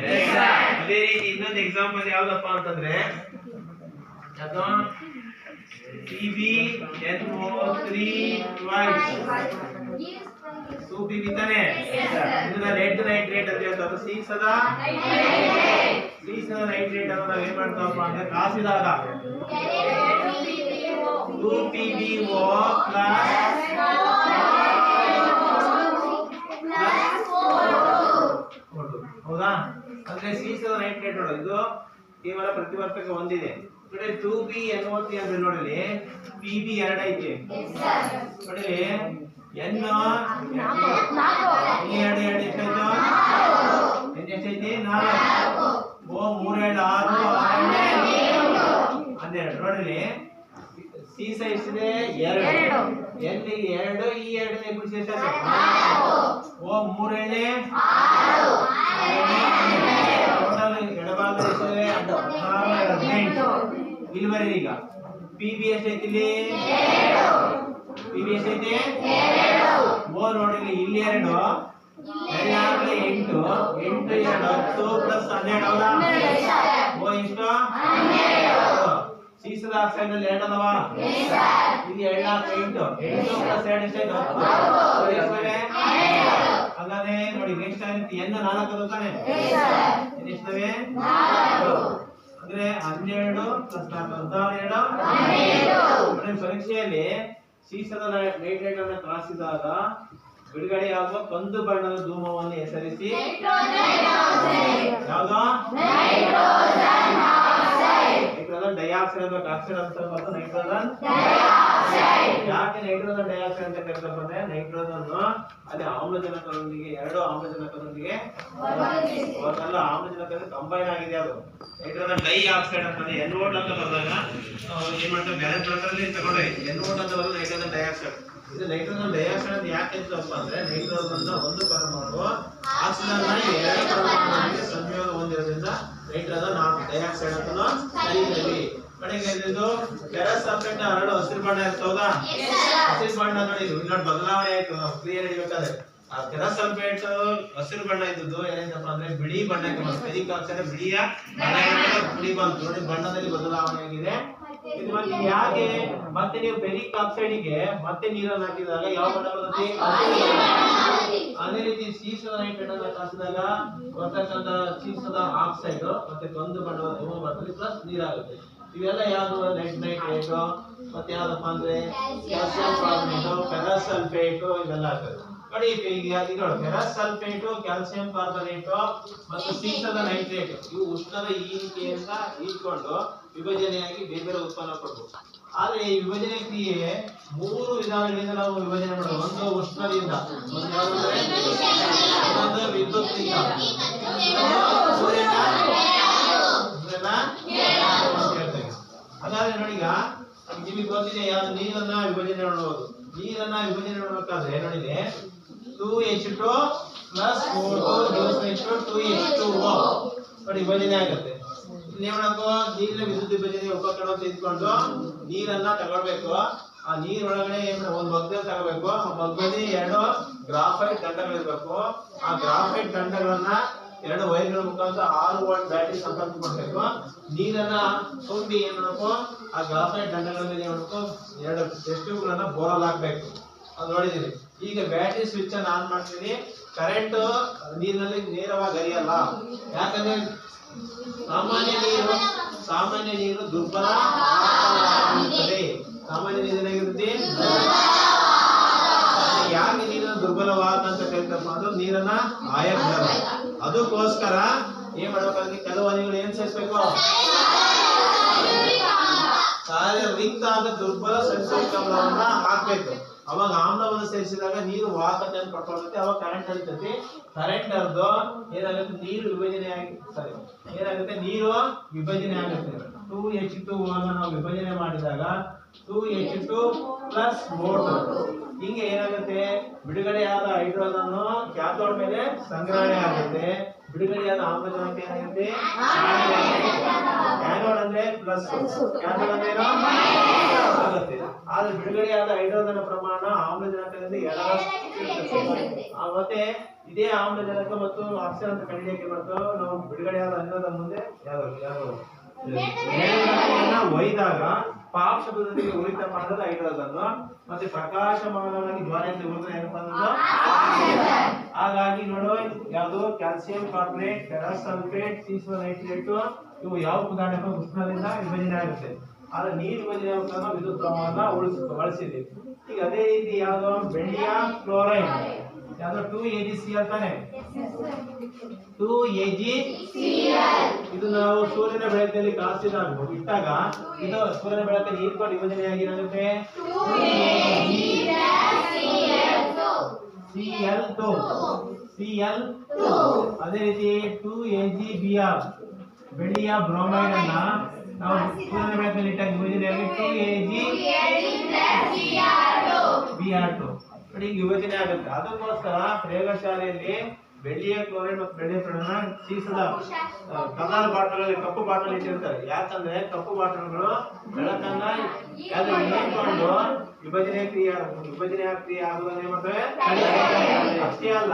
ಅದೇ ರೀತಿ ಇನ್ನೊಂದು ಎಕ್ಸಾಂಪಲ್ ಯಾವ್ದಪ್ಪ ಅಂತಂದ್ರೆ CbNO3 twice 2Pb ತಾನೆ. ಇದನ್ನ ರೆಡ್ ನೈಟ್ರೇಟ್ ಅಂತ ಹೇಳ್ತಾರೆ. ಸೀಸದ ನೈಟ್ರೇಟ್ ಅನ್ನು ನಾವು ಏನ್ ಮಾಡ್ತಾವಪ್ಪ ಅಂದ್ರೆ ಕಾಸಿದಾಗ 2PbO plus ಹೌದಾ? ಅಂದ್ರೆ ಸೀಸದ ನೈಟ್ರೇಟ್ ನೋಡು, ಇದು ಕೇವಲ ಪ್ರತಿವರ್ತಕ ಒಂದಿದೆ. ನೋಡಿ 2B NO3 ಅಂದ್ರೆ ನೋಡಿ PB 2 ಐತಿ. ನೋಡಿ N 2 ಎಷ್ಟೈತು? N ಎಷ್ಟೈತಿ? 4. O 3 2 6 12 ನೋಡ್ರಿ. ಸಿ ಸೈಜ್ ಇದೆ 2. N ಗೆ 2, ಈ 2 ನೇ ಗುಣಿಸಿ ಎಷ್ಟಾಯ್ತು? 4. O 3 6 ಟೋಟಲ್ ಎಡಭಾಗ ಎಷ್ಟಿದೆ? 18. ಇಲ್ಲಿ ಬರೀ ಈಗ PB ಎಷ್ಟೈತಿ? ಇಲ್ಲಿ 2. PB ಎಷ್ಟೈತಿ? 2. O ನೋಡಿ ಇಲ್ಲಿ 2 2 8 8 2 10 ಪ್ಲಸ್ 12 ಹೌದಾ? O ಎಷ್ಟು? 12. ಸೀಸದ ಆಕ್ಸೈಡ್ ಅಲ್ಲಿ 2 ಅದಾವ. ಇಲ್ಲಿ 2 8 ಪ್ಲಸ್ 2 ಎಷ್ಟಾಯ್ತು? 12. ಹಾಗಾದ್ರೆ ನೋಡಿ ನೆಕ್ಸ್ಟ್ ಆಯ್ತು N 4 ಅದು ತಾನೆ? ಎಷ್ಟಿವೆ? 4. ಅಂದ್ರೆ 12 ಪ್ಲಸ್ 4 12. ಪರೀಕ್ಷೆಯಲ್ಲಿ ಸೀಸದ ನೈಟ್ರೇಟ್ ಅನ್ನು ಕಾಸಿದಾಗ ಬಿಡುಗಡೆಯಾಗುವ ಕಂದು ಬಣ್ಣದ ಧೂಮವನ್ನು ಹೆಸರಿಸಿ ಯಾವುದು? ನೈಟ್ರೋಜನ್ ಡೈಆಕ್ಸೈಡ್ ಅಂತ ಆಕ್ಸೈಡ್ ಅಂತ ಬಂತು. ನೈಟ್ರೋಜನ್ ಯಾಕೆ ನೈಟ್ರೋಜನ್ ಡೈಆಕ್ಸೈಡ್ ಅಂತ ಕರೀತಾರೆ ಅಂದ್ರೆ ನೈಟ್ರೋಜನ್ ಅಲ್ಲಿ ಆಮ್ಲಜನಕದೊಂದಿಗೆ 2 ಆಮ್ಲಜನಕದೊಂದಿಗೆ ಅವರೆಲ್ಲ ಆಮ್ಲಜನಕದ ಕಂಬೈನ್ ಆಗಿದೆ. ಅದು ನೈಟ್ರೋಜನ್ ಡೈಆಕ್ಸೈಡ್ ಅಂತ NO ಅಂತ ಬಂದಾಗ ಏನ್ ಮಾಡ್ತಾರೆ ಬ್ಯಾಲೆನ್ಸ್ ಪ್ರಕಾರದಲ್ಲಿ ತಗೊಂಡ್ರೆ NO ಅಂತ ಬರೋದು ನೈಟ್ರೋಜನ್ ಡೈಆಕ್ಸೈಡ್. ಇದು ನೈಟ್ರೋಜನ್ ಡೈಆಕ್ಸೈಡ್ ಅಂತ ಯಾಕೆ ಅಂತಪ್ಪ ಅಂದ್ರೆ ನೈಟ್ರೋಜನ್ ಒಂದು ಪರಮಾಣು ಆಕ್ಸಿಜನ್ ನ 2 ಪರಮಾಣುಗಳಿಗೆ ಸಂಯೋಗ ಹೊಂದಿರೋದ್ರಿಂದ ನೈಟ್ರೋಜನ್ ಡೈಆಕ್ಸೈಡ್ ಅಂತ ಕರೀತೀವಿ. ಕಡೆಗೆ ಇದು ಫೆರಸ್ ಸಲ್ಫೇಟ್ ಹರಡು ಹಸಿರು ಬಣ್ಣ ಇರ್ತದಾ? ಹಸಿರು ಬಣ್ಣ ನೋಡಿ ನೋಡಿ ಬದಲಾವಣೆ ಆಯ್ತು. ನಾವು ಕ್ಲಿಯರ್ ಇರಬೇಕಾದ್ರೆ ಆ ಫೆರಸ್ ಸಲ್ಫೇಟ್ ಹಸಿರು ಬಣ್ಣ ಇದ್ದದ್ದು ಏನಂತಪ್ಪ ಅಂದ್ರೆ ಬಿಳಿ ಬಣ್ಣಕ್ಕೆ ಬಂತು. ಫೆರಿಕ್ ಆಕ್ಸೈಡ್ ಬಿಳಿಯ ಬಿಳಿ ಬಂತು ನೋಡಿ, ಬಣ್ಣದಲ್ಲಿ ಬದಲಾವಣೆ ಆಗಿದೆ. ಇದು ಮತ್ತೆ ಯಾಕೆ ಮತ್ತೆ ನೀವು ಫೆರಿಕ್ ಆಕ್ಸೈಡ್ ಗೆ ಮತ್ತೆ ನೀರನ್ನು ಹಾಕಿದಾಗ ಯಾವ ಬಣ್ಣ ಬರುತ್ತೆ? ಅದೇ ರೀತಿ ಸೀಸದ ನೈಟ್ರೇಟ್ ಅನ್ನು ಕಾಸಿದಾಗ ಬರ್ತಕ್ಕಂಥ ಸೀಸದ ಆಕ್ಸೈಡ್ ಮತ್ತೆ ಕಂದು ಬಣ್ಣದ ಧೂಮ ಬರ್ತದೆ ಪ್ಲಸ್ ನೀರಾಗುತ್ತೆ. ಇವೆಲ್ಲ ಯಾವುದು? ನೈಟ್ರೇಟ್ ಮತ್ತೆ ಯಾವ್ದಪ್ಪ ಅಂದ್ರೆ ಕ್ಯಾಲ್ಸಿಯಂ ಕಾರ್ಬನೇಟ್, ಫೆರಸ್ ಸಲ್ಫೇಟ್ ಇವೆಲ್ಲ ಆಗ್ತದೆ ನೋಡಿ. ಈಗ ಫೆರಸ್ ಸಲ್ಫೇಟ್, ಕ್ಯಾಲ್ಸಿಯಂ ಕಾರ್ಬನೇಟ್ ಮತ್ತು ಸೀಸದ ನೈಟ್ರೇಟ್ ಇವು ಉಷ್ಣದ ಈರಿಕೆಯಿಂದ ಹೀರ್ಕೊಂಡು ವಿಭಜನೆಯಾಗಿ ಬೇರೆ ಬೇರೆ ಉತ್ಪನ್ನ ಕೊಡ್ಬೋದು. ಆದ್ರೆ ಈ ವಿಭಜನೆ ಕ್ರಿಯೆ 3 ವಿಧಾನಗಳಿಂದ ನಾವು ವಿಭಜನೆ ಮಾಡೋದು. ಒಂದು ಉಷ್ಣದಿಂದ, ಒಂದು ವಿದ್ಯುತ್ನಿಂದ, ಹಾಗಾದ್ರೆ ನೋಡಿ ಈಗ ನಿಮಗೆ ಗೊತ್ತಿದೆ ಯಾವ್ದು ನೀರನ್ನ ವಿಭಜನೆ ಮಾಡೋದು. ನೀರನ್ನ ವಿಭಜನೆ ಮಾಡಬೇಕಾದ್ರೆ ನೋಡಿದೆ 2H2 ಪ್ಲಸ್ 4 2H2O ನೋಡಿ ವಿಭಜನೆ ಆಗುತ್ತೆ. ಇಲ್ಲಿ ಏನಾಗೋ ನೀರಿನ ವಿದ್ಯುತ್ ವಿಭಜನೆ ಉಪಕರಣ ತೆಗೆದುಕೊಂಡು ನೀರನ್ನ ತಗೊಳ್ಬೇಕು. ಆ ನೀರೊಳಗಡೆ ಒಂದು ಮಗ್ಗದಲ್ಲಿ ತಗೋಬೇಕು. ಆ ಮಗ್ಗದಲ್ಲಿ 2 ಗ್ರಾಫೈಟ್ ದಂಡಗಳಿರ್ಬೇಕು. ಆ ಗ್ರಾಫೈಟ್ ದಂಡಗಳನ್ನ 2 ವೈರ್ಗಳ ಮುಖಾಂತರ 6 ವೋಲ್ಟ್ ಬ್ಯಾಟರಿ ಸಂಪರ್ಕ ಮಾಡಬೇಕು. ನೀರನ್ನ ತುಂಬಿ ಏನ್ ಮಾಡಬೇಕು? ಆ ಗ್ರಾಫೈಟ್ ದಂಡಗಳ ಮೇಲೆ ಏನ್ ಮಾಡಬೇಕು? 2 ಟೆಸ್ಟ್ ಟ್ಯೂಬ್ಗಳನ್ನ ಬೋರಲ್ಲಿ ಹಾಕ್ಬೇಕು. ಅದು ನೋಡಿದೀನಿ. ಈಗ ಬ್ಯಾಟರಿ ಸ್ವಿಚ್ ಅನ್ನು ಆನ್ ಮಾಡ್ತೀನಿ. ಕರೆಂಟ್ ನೀರಿನಲ್ಲಿ ನೇರವಾಗಿ ಹರಿಯಲ್ಲ. ಯಾಕಂದ್ರೆ ಸಾಮಾನ್ಯ ನೀರು ದುರ್ಬಲ ಆಗಿರುತ್ತದೆ. ಸಾಮಾನ್ಯ ನೀರಿನಾಗಿರುತ್ತೆ. ಯಾಕೆ ನೀರನ್ನು ದುರ್ಬಲವಾದ ಅಂತ ಕರೀತಪ್ಪ ಅಂದ್ರೆ ನೀರನ್ನ ಆಯ ಬಿಡಲ್ಲ. ಅದಕ್ಕೋಸ್ಕರ ಏನ್ ಮಾಡ್ಬೇಕಾದ್ರೆ ಕೆಲವು ಹನಿಗಳು ಏನ್ ಸೇರಿಸಬೇಕು? ರಿಕ್ತಾದ ದುರ್ಬಲ ಸಲ್ಫ್ಯೂರಿಕ್ ಆಮ್ಲವನ್ನ ಹಾಕ್ಬೇಕು. ಅವಾಗ ಆಮ್ಲವನ್ನು ಸೇರಿಸಿದಾಗ ನೀರು ವಾಹಕತೆಯನ್ನು ಪಡ್ಕೊಳ್ಳುತ್ತೆ. ಅವಾಗ ಕರೆಂಟ್ ಹರಿತೈತಿ. ಕರೆಂಟ್ ಹರಿದು ಏನಾಗುತ್ತೆ? ನೀರು ವಿಭಜನೆ ಏನಾಗುತ್ತೆ? ನೀರು ವಿಭಜನೆ ಆಗುತ್ತೆ. 2H2O ಅನ್ನು ನಾವು ವಿಭಜನೆ ಮಾಡಿದಾಗ 2H2 ಪ್ಲಸ್ O2 ಹಿಂಗೆ ಏನಾಗುತ್ತೆ? ಬಿಡುಗಡೆಯಾದ ಹೈಡ್ರೋಜನ್ ಕ್ಯಾಥೋಡ್ ಮೇಲೆ ಸಂಗ್ರಹಣೆ ಆಗುತ್ತೆ. ಬಿಡುಗಡೆಯಾದ ಆಮ್ಲಜನಕ ಏನಾಗುತ್ತೆ? ಆನೋಡ್ ಅಂದ್ರೆ ಪ್ಲಸ್, ಕ್ಯಾಥೋಡ್ ಅಂದ್ರೆ ಆಗುತ್ತೆ. ಆದ್ರೆ ಬಿಡುಗಡೆಯಾದ ಹೈಡ್ರೋಜನ್ ಪ್ರಮಾಣ ಆಮ್ಲಜನಕದಿಂದ 2 ಮತ್ತೆ ಇದೇ ಆಮ್ಲಜನಕ ಮತ್ತು ಆಕ್ಸಿಜನ್ ಅಂತ ಕಂಡುಹಿಡಿಯಕ್ಕೆ ಬಂತು. ನಾವು ಬಿಡುಗಡೆಯಾದ ಅನ್ನದ ಮುಂದೆ ಒಯ್ದಾಗ ಪಾಪ್ ಶಬ್ದದೊಂದಿಗೆ ಉಳಿತ ಮಾಡಿದ್ರೆ ಹೈಡ್ರೋಜನ್ ಮತ್ತೆ ಪ್ರಕಾಶಮಾನವಾಗಿ ಜ್ವಾಲೆಯಿಂದ ಉಳಿದ್ರೆ ಏನಪ್ಪ ಅನ್ನೋದು. ಹಾಗಾಗಿ ನೋಡು ಯಾವುದು? ಕ್ಯಾಲ್ಸಿಯಂ ಕಾರ್ಬನೇಟ್, ಫೆರಸ್ ಸಲ್ಫೇಟ್, ಸೀಸದ ನೈಟ್ರೇಟ್ ಇವು ಯಾವ ಉದಾಹರಣೆ ಉಷ್ಣದಿಂದ ವಿಭಜನೆ ಆಗುತ್ತೆ. ಆದ್ರೆ ನೀರು ವಿಭಜನೆ ಆಗುತ್ತಾಗ ವಿದ್ಯುತ್ ಪ್ರವಾಹನ ಬಳಸಿದೆ. ಈಗ ಅದೇ ರೀತಿ ಯಾವ್ದು? ಬೆಳ್ಳಿಯ ಕ್ಲೋರೈಡ್ ಯಾವ್ದು? 2AgCl ತಾನೆ? 2AgCl. ಇದು ನಾವು ಸೂರ್ಯನ ಬೆಳಕಲ್ಲಿ ಕಾಸಿದಾಗ ಇಟ್ಟಾಗ ಇದು ಸೂರ್ಯನ ಬೆಳಕಲ್ಲಿ ಹೀರ್ಕೊಂಡು ವಿಭಜನೆಯಾಗಿ ಏನಾಗುತ್ತೆ 2AgCl2. ಅದೇ ರೀತಿ 2AgBr ಬೆಳ್ಳಿಯ ಬ್ರೋಮೈಡ್ ಅನ್ನ ನಾವು ಸೂರ್ಯನ ಬೆಳಕಲ್ಲಿ ಇಟ್ಟಾಗ ವಿಭಜನೆಯಾಗಿ 2AgBr2 ನೋಡಿ ವಿಭಜನೆ ಆಗುತ್ತೆ. ಅದಕ್ಕೋಸ್ಕರ ಪ್ರಯೋಗಶಾಲೆಯಲ್ಲಿ ಬೆಳ್ಳಿಯ ಕ್ಲೋರೈಡ್ ಮತ್ತು ಬೆಳ್ಳಿಯ ಪ್ರಮಾಣ ಸೀಸದ ಕಲರ್ ಬಾಟಲ್ ಕಪ್ಪು ಬಾಟಲ್ ಇಟ್ಟಿರ್ತಾರೆ. ಯಾಕಂದ್ರೆ ಕಪ್ಪು ಬಾಟಲ್ಗಳು ಬೆಳಕನ್ನ ಹೀರ್ಕೊಂಡು ವಿಭಜನೆ ಕ್ರಿಯೆ ಆಗುವುದನ್ನ ಏನ್ ಮಾಡ್ತವೆ. ಅಷ್ಟೇ ಅಲ್ಲ,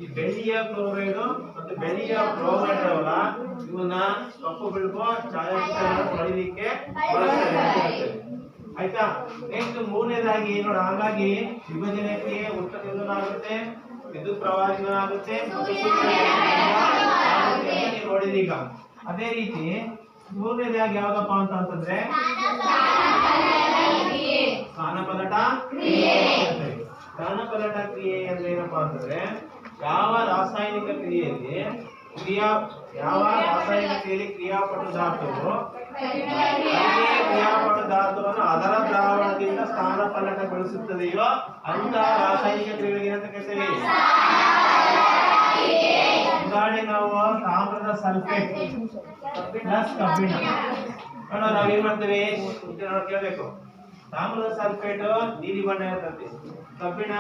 ಈ ಬೆಳ್ಳಿಯ ಕ್ಲೋರೈಡ್ ಮತ್ತು ಬೆಳ್ಳಿಯ ಬ್ರೋಮೈಡ್ ಅವಲ್ಲ ಇವನ್ನ ಕಪ್ಪು ಬೆಳಕು ಛಾಯಾಚಿತ್ರವನ್ನು ಹೊಡೆಯಲಿಕ್ಕೆ ಬಳಸ್ತಾರೆ. ಆಯ್ತಾ. ನೆಕ್ಸ್ಟ್ ಮೂರನೇದಾಗಿ ನೋಡಿ, ಹಾಗಾಗಿ ವಿಭಜನೆ ಕ್ರಿಯೆ ಉಷ್ಣದಿಂದ ಆಗುತ್ತೆ, ವಿದ್ಯುತ್ ಪ್ರವಾಹದಿಂದ ಆಗುತ್ತೆ, ನೀವು ನೋಡಿದ್ರಿ ಈಗ. ಅದೇ ರೀತಿ ಮೂರನೇದಾಗಿ ಯಾವ್ದಪ್ಪ ಅಂತಂದ್ರೆ ಸ್ಥಾನಪಲ್ಲಟ ಕ್ರಿಯೆ. ಸ್ಥಾನಪಲ್ಲಟ ಕ್ರಿಯೆ ಅಂದ್ರೆ ಏನಪ್ಪಾ ಅಂತಂದ್ರೆ ಯಾವ ರಾಸಾಯನಿಕ ಕ್ರಿಯೆಯಲ್ಲಿ ಕ್ರಿಯಾಪಟು ಧಾತುವು ಕ್ರಿಯಾಪಟು ಧಾತುವನ್ನು ಅದರ ದ್ರಾವಣದಿಂದ ಸ್ಥಾನಪಲ್ಲಟಗೊಳಿಸುತ್ತದೆಯೋ ಅಂತ ರಾಸಾಯನಿಕ ಕ್ರಿಯೆಗಳಿಗೆ ಏನಂತ ಕರಿತೀವಿ. ಉದಾಹರಣೆ ನಾವು ತಾಮ್ರದ ಸಲ್ಫೇಟ್ ಪ್ಲಸ್ ಕಬ್ಬಿಣ ನಾವೇನ್ ಮಾಡ್ತೇವೆ ಕೇಳ್ಬೇಕು. ತಾಮ್ರದ ಸಲ್ಫೇಟ್ ನೀಲಿ ಬಣ್ಣ ಇರ್ತದೆ. ಕಬ್ಬಿಣ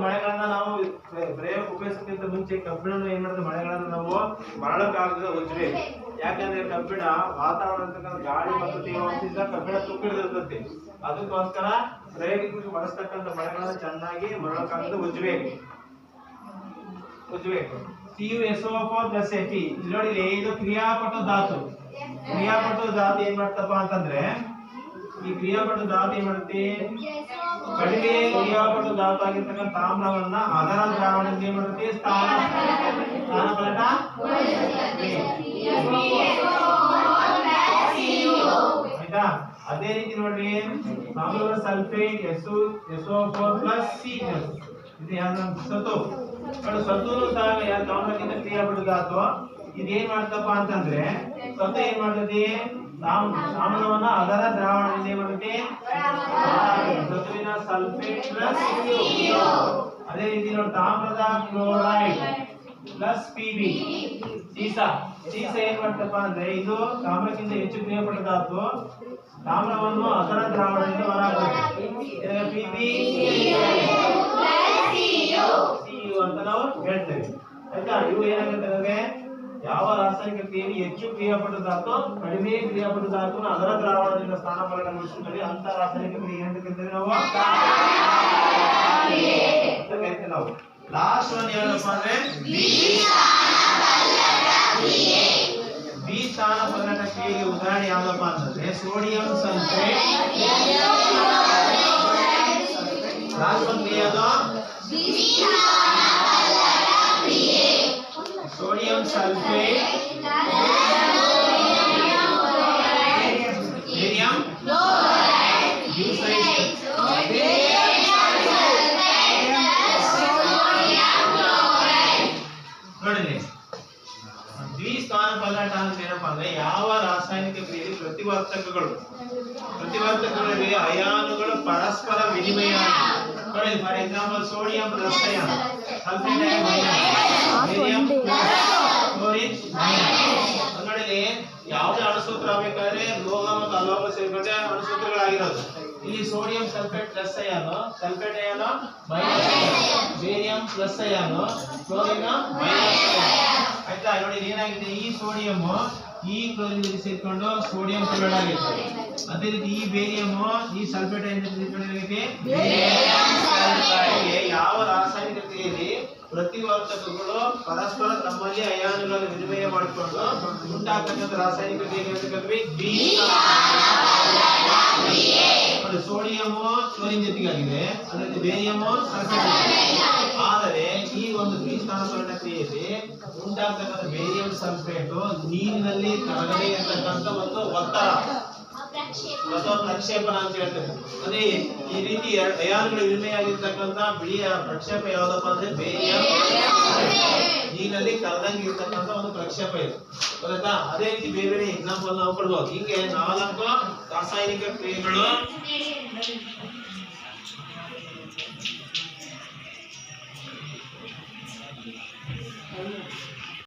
ಮಳೆಗಳನ್ನ ನಾವು ಪ್ರಯೋಗ ಉಪಯೋಗಿಸೋಕ್ಕಿಂತ ಮುಂಚೆ ಕಬ್ಬಿಣ ಏನ್ ಮಾಡ್ತೇವೆ, ಮಳೆಗಳನ್ನ ನಾವು ಮರಳಕ್ಕಾಗದ ಉಜ್ಬೇಕು. ಯಾಕಂದ್ರೆ ಕಬ್ಬಿಣ ವಾತಾವರಣ ಗಾಳಿ ಮತ್ತು ತೇವಾಂಶದಿಂದ ಕಬ್ಬಿಣ ತುಕ್ಕಿಡಿದಿರ್ತದೆ. ಅದಕ್ಕೋಸ್ಕರ ಪ್ರಯೋಗಕ್ಕೆ ಬಳಸ್ತಕ್ಕಂಥ ಮಳೆಗಳನ್ನ ಚೆನ್ನಾಗಿ ಮರಳಕ್ಕಾಗದ ಉಜ್ಬೇಕು. CuSO4+Fe ನೋಡಿ, ಇದು ಕ್ರಿಯಾಪಟು ಧಾತು. ಕ್ರಿಯಾಪಟು ಧಾತು ಏನ್ ಮಾಡ್ತಪ್ಪ ಅಂತಂದ್ರೆ ಈ ಕ್ರಿಯಾಪಟು ಧಾತು ಏನ್ ಮಾಡುತ್ತೆ, ಕಡಿಮೆ ಕ್ರಿಯಾಪಟು ಧಾತು ಆಗಿರ್ತಕ್ಕಂಥ ತಾಮ್ರವನ್ನ ಅದರ ದ್ರಾವಣಕ್ಕೆ ಏನ್ ಮಾಡುತ್ತೆ, ಸ್ಥಾನಪಲ್ಲಟ. ಆಯ್ತಾ. ಅದೇ ರೀತಿ ನೋಡ್ರಿ, ತಾಮ್ರದ ಸಲ್ಫೇಟ್ SO4+C ಇದು ಸತು. ಸತುನು ಸಹ ತಾಮ್ರಕ್ಕಿಂತ ಕ್ರಿಯಾಪಟು ಧಾತು. ಇದೇನ್ ಮಾಡ್ತಪ್ಪ ಅಂತಂದ್ರೆ ಸತು ಏನ್ ಮಾಡ್ತದೆ, ತಾಮ್ರವನ್ನ ಅದರ ದ್ರಾವಣದಿಂದ ಏನ್ ಮಾಡುತ್ತೆ, ಸತುವಿನ ಸಲ್ಫೇಟ್ ಪ್ಲಸ್. ಅದೇ ರೀತಿ ನೋಡಿ, ತಾಮ್ರದ ಕ್ಲೋರೈಡ್ ಪ್ಲಸ್ Pb ಸೀಸ ಏನ್ ಮಾಡ್ತಪ್ಪ ಅಂದ್ರೆ ಇದು ತಾಮ್ರಕ್ಕಿಂತ ಹೆಚ್ಚು ಕ್ರಿಯಾಪಟು ಧಾತು. ತಾಮ್ರವನ್ನು ಅದರ ದ್ರಾವಣದಿಂದ ಹೊರಹಾಕುತ್ತೆ. Pb ಅಂತ ನಾವು ಹೇಳ್ತೇವೆ. ಆಯ್ತಾ. ಇವು ಏನಾಗುತ್ತೆ, ಯಾವ ರಾಸಾಯನಿಕ ಕ್ರಿಯೆಯಲ್ಲಿ ಹೆಚ್ಚು ಕ್ರಿಯಾಪಟು ಧಾತು ಕಡಿಮೆ ಕ್ರಿಯಾಪಟು ಧಾತು ಅದರ ದ್ರಾವಣದಿಂದ ಸ್ಥಾನಪಲ್ಲಟಗೊಳಿಸುತ್ತದೆ ಅಂತ ರಾಸಾಯನಿಕ ಕ್ರಿಯೆ ಏನಂತ ಕರಿತೇವೆ ನಾವು. ಲಾಸ್ಟ್ ಒನ್ ಏನಪ್ಪ ಅಂದ್ರೆ ಬಿ ಸ್ಥಾನಪಲ್ಲಟ ಕ್ರಿಯೆಗೆ ಉದಾಹರಣೆ ಯಾವ್ದಪ್ಪ ಅಂತಂದ್ರೆ ಸೋಡಿಯಂ ಸಲ್ಫೇಟ್. ಲಾಸ್ಟ್ ಒನ್ ಕ್ರಿಯೆ ಅದು sodium sulfate, barium chloride, ನೋಡಿ ದ್ವಿಸ್ಥಾನಪಲ್ಲಟ ಅಂತ ಏನಪ್ಪಾ ಅಂದ್ರೆ ಯಾವ ರಾಸಾಯನಿಕ ಕ್ರಿಯೆಯಲ್ಲಿ ಪ್ರತಿವರ್ತಕಗಳಲ್ಲಿ ಅಯಾನುಗಳು ಪರಸ್ಪರ ವಿನಿಮಯ. ನೋಡಿ, for example sodium plus ion, sulphate ion minus, barium chlorine minus. ನೋಡಿ, ಯಾವುದೇ ಅಣುಸೂತ್ರ ಬೇಕಾದ್ರೆ ಲೋಹ ಮತ್ತು ಅಲೋಹ ಸೇರಿಕೊಂಡೆ ಅಣುಸೂತ್ರಗಳಾಗಿರೋದು. ಇಲ್ಲಿ sodium sulphate plus ion, sulphate ion minus ion, barium plus ion, chlorine minus ion. ಆಯ್ತಾ. ನೋಡಿ, ಏನಾಗಿದೆ, ಈ ಸೋಡಿಯಂ ಈ ಕ್ಲೋರಿನ್ ಜೊತೆ ಸೇರಿಕೊಂಡು ಸೋಡಿಯಂ ಕ್ಲೋರೈಡ್ ಆಗಿದೆ. ಅದೇ ರೀತಿ ಈ ಬೇರಿಯಂ ಈ ಸಲ್ಫೇಟ್ ಅಯಾನ್ ಜೊತೆ ಸೇರಿಕೊಂಡಿದೆ ಬೇರಿಯಂ ಸಲ್ಫೈಡ್. ಯಾವ ರಾಸಾಯನಿಕ ಕ್ರಿಯೆಯಲ್ಲಿ ಪ್ರತಿವರ್ತಕಗಳು ಪರಸ್ಪರ ತಮ್ಮಲ್ಲಿ ಅಯಾನುಗಳನ್ನು ವಿನಿಮಯ ಮಾಡಿಕೊಂಡು ಉಂಟಾಗತಕ್ಕಂಥ ರಾಸಾಯನಿಕ ಕ್ರಿಯೆ ಸೋಡಿಯಂ ಕ್ಲೋರಿನ್ ಜೊತೆಗಾಗಿದೆ, ಅದೇ ಬೇರಿಯಂ ಸಲ್ಫೇಟ್. ಆದರೆ ಈ ಒಂದು ದ್ವಿಸ್ಥಾನಪಲ್ಲಟ ಕ್ರಿಯೆಯಲ್ಲಿ ಉಂಟಾಗತಕ್ಕಂಥ ಬೇರಿಯಂ ಸಲ್ಫೇಟ್ ನೀರಿನಲ್ಲಿ ಕರಗದೆ ಇರತಕ್ಕಂಥ ಒಂದು ಒತ್ತಡ ಅಥವಾ ಪ್ರಕ್ಷೇಪಣ ಅಂತ ಹೇಳ್ತೇವೆ. ಅದೇ ಈ ರೀತಿ ಅಯಾನುಗಳು ವಿನಿಮಯ ಆಗಿರ್ತಕ್ಕಂಥ ಬಿಳಿಯ ಪ್ರಕ್ಷೇಪ ಯಾವ್ದಪ್ಪ ಅಂದ್ರೆ ಬೇರಿಯಂ. ಈಗ ನೀರಿನಲ್ಲಿ ಕರದಂಗೆ ಇರ್ತಕ್ಕಂಥ ಒಂದು ಪ್ರಕ್ಷೇಪ ಇದು ಗೊತ್ತಾಯ್ತಾ. ಅದೇ ರೀತಿ ಬೇರೆ ಬೇರೆ ಎಕ್ಸಾಂಪಲ್ ನಾವು ಕೊಡ್ಬೋದು. ಹೀಗೆ 4 ರಾಸಾಯನಿಕ ಕ್ರಿಯೆಗಳು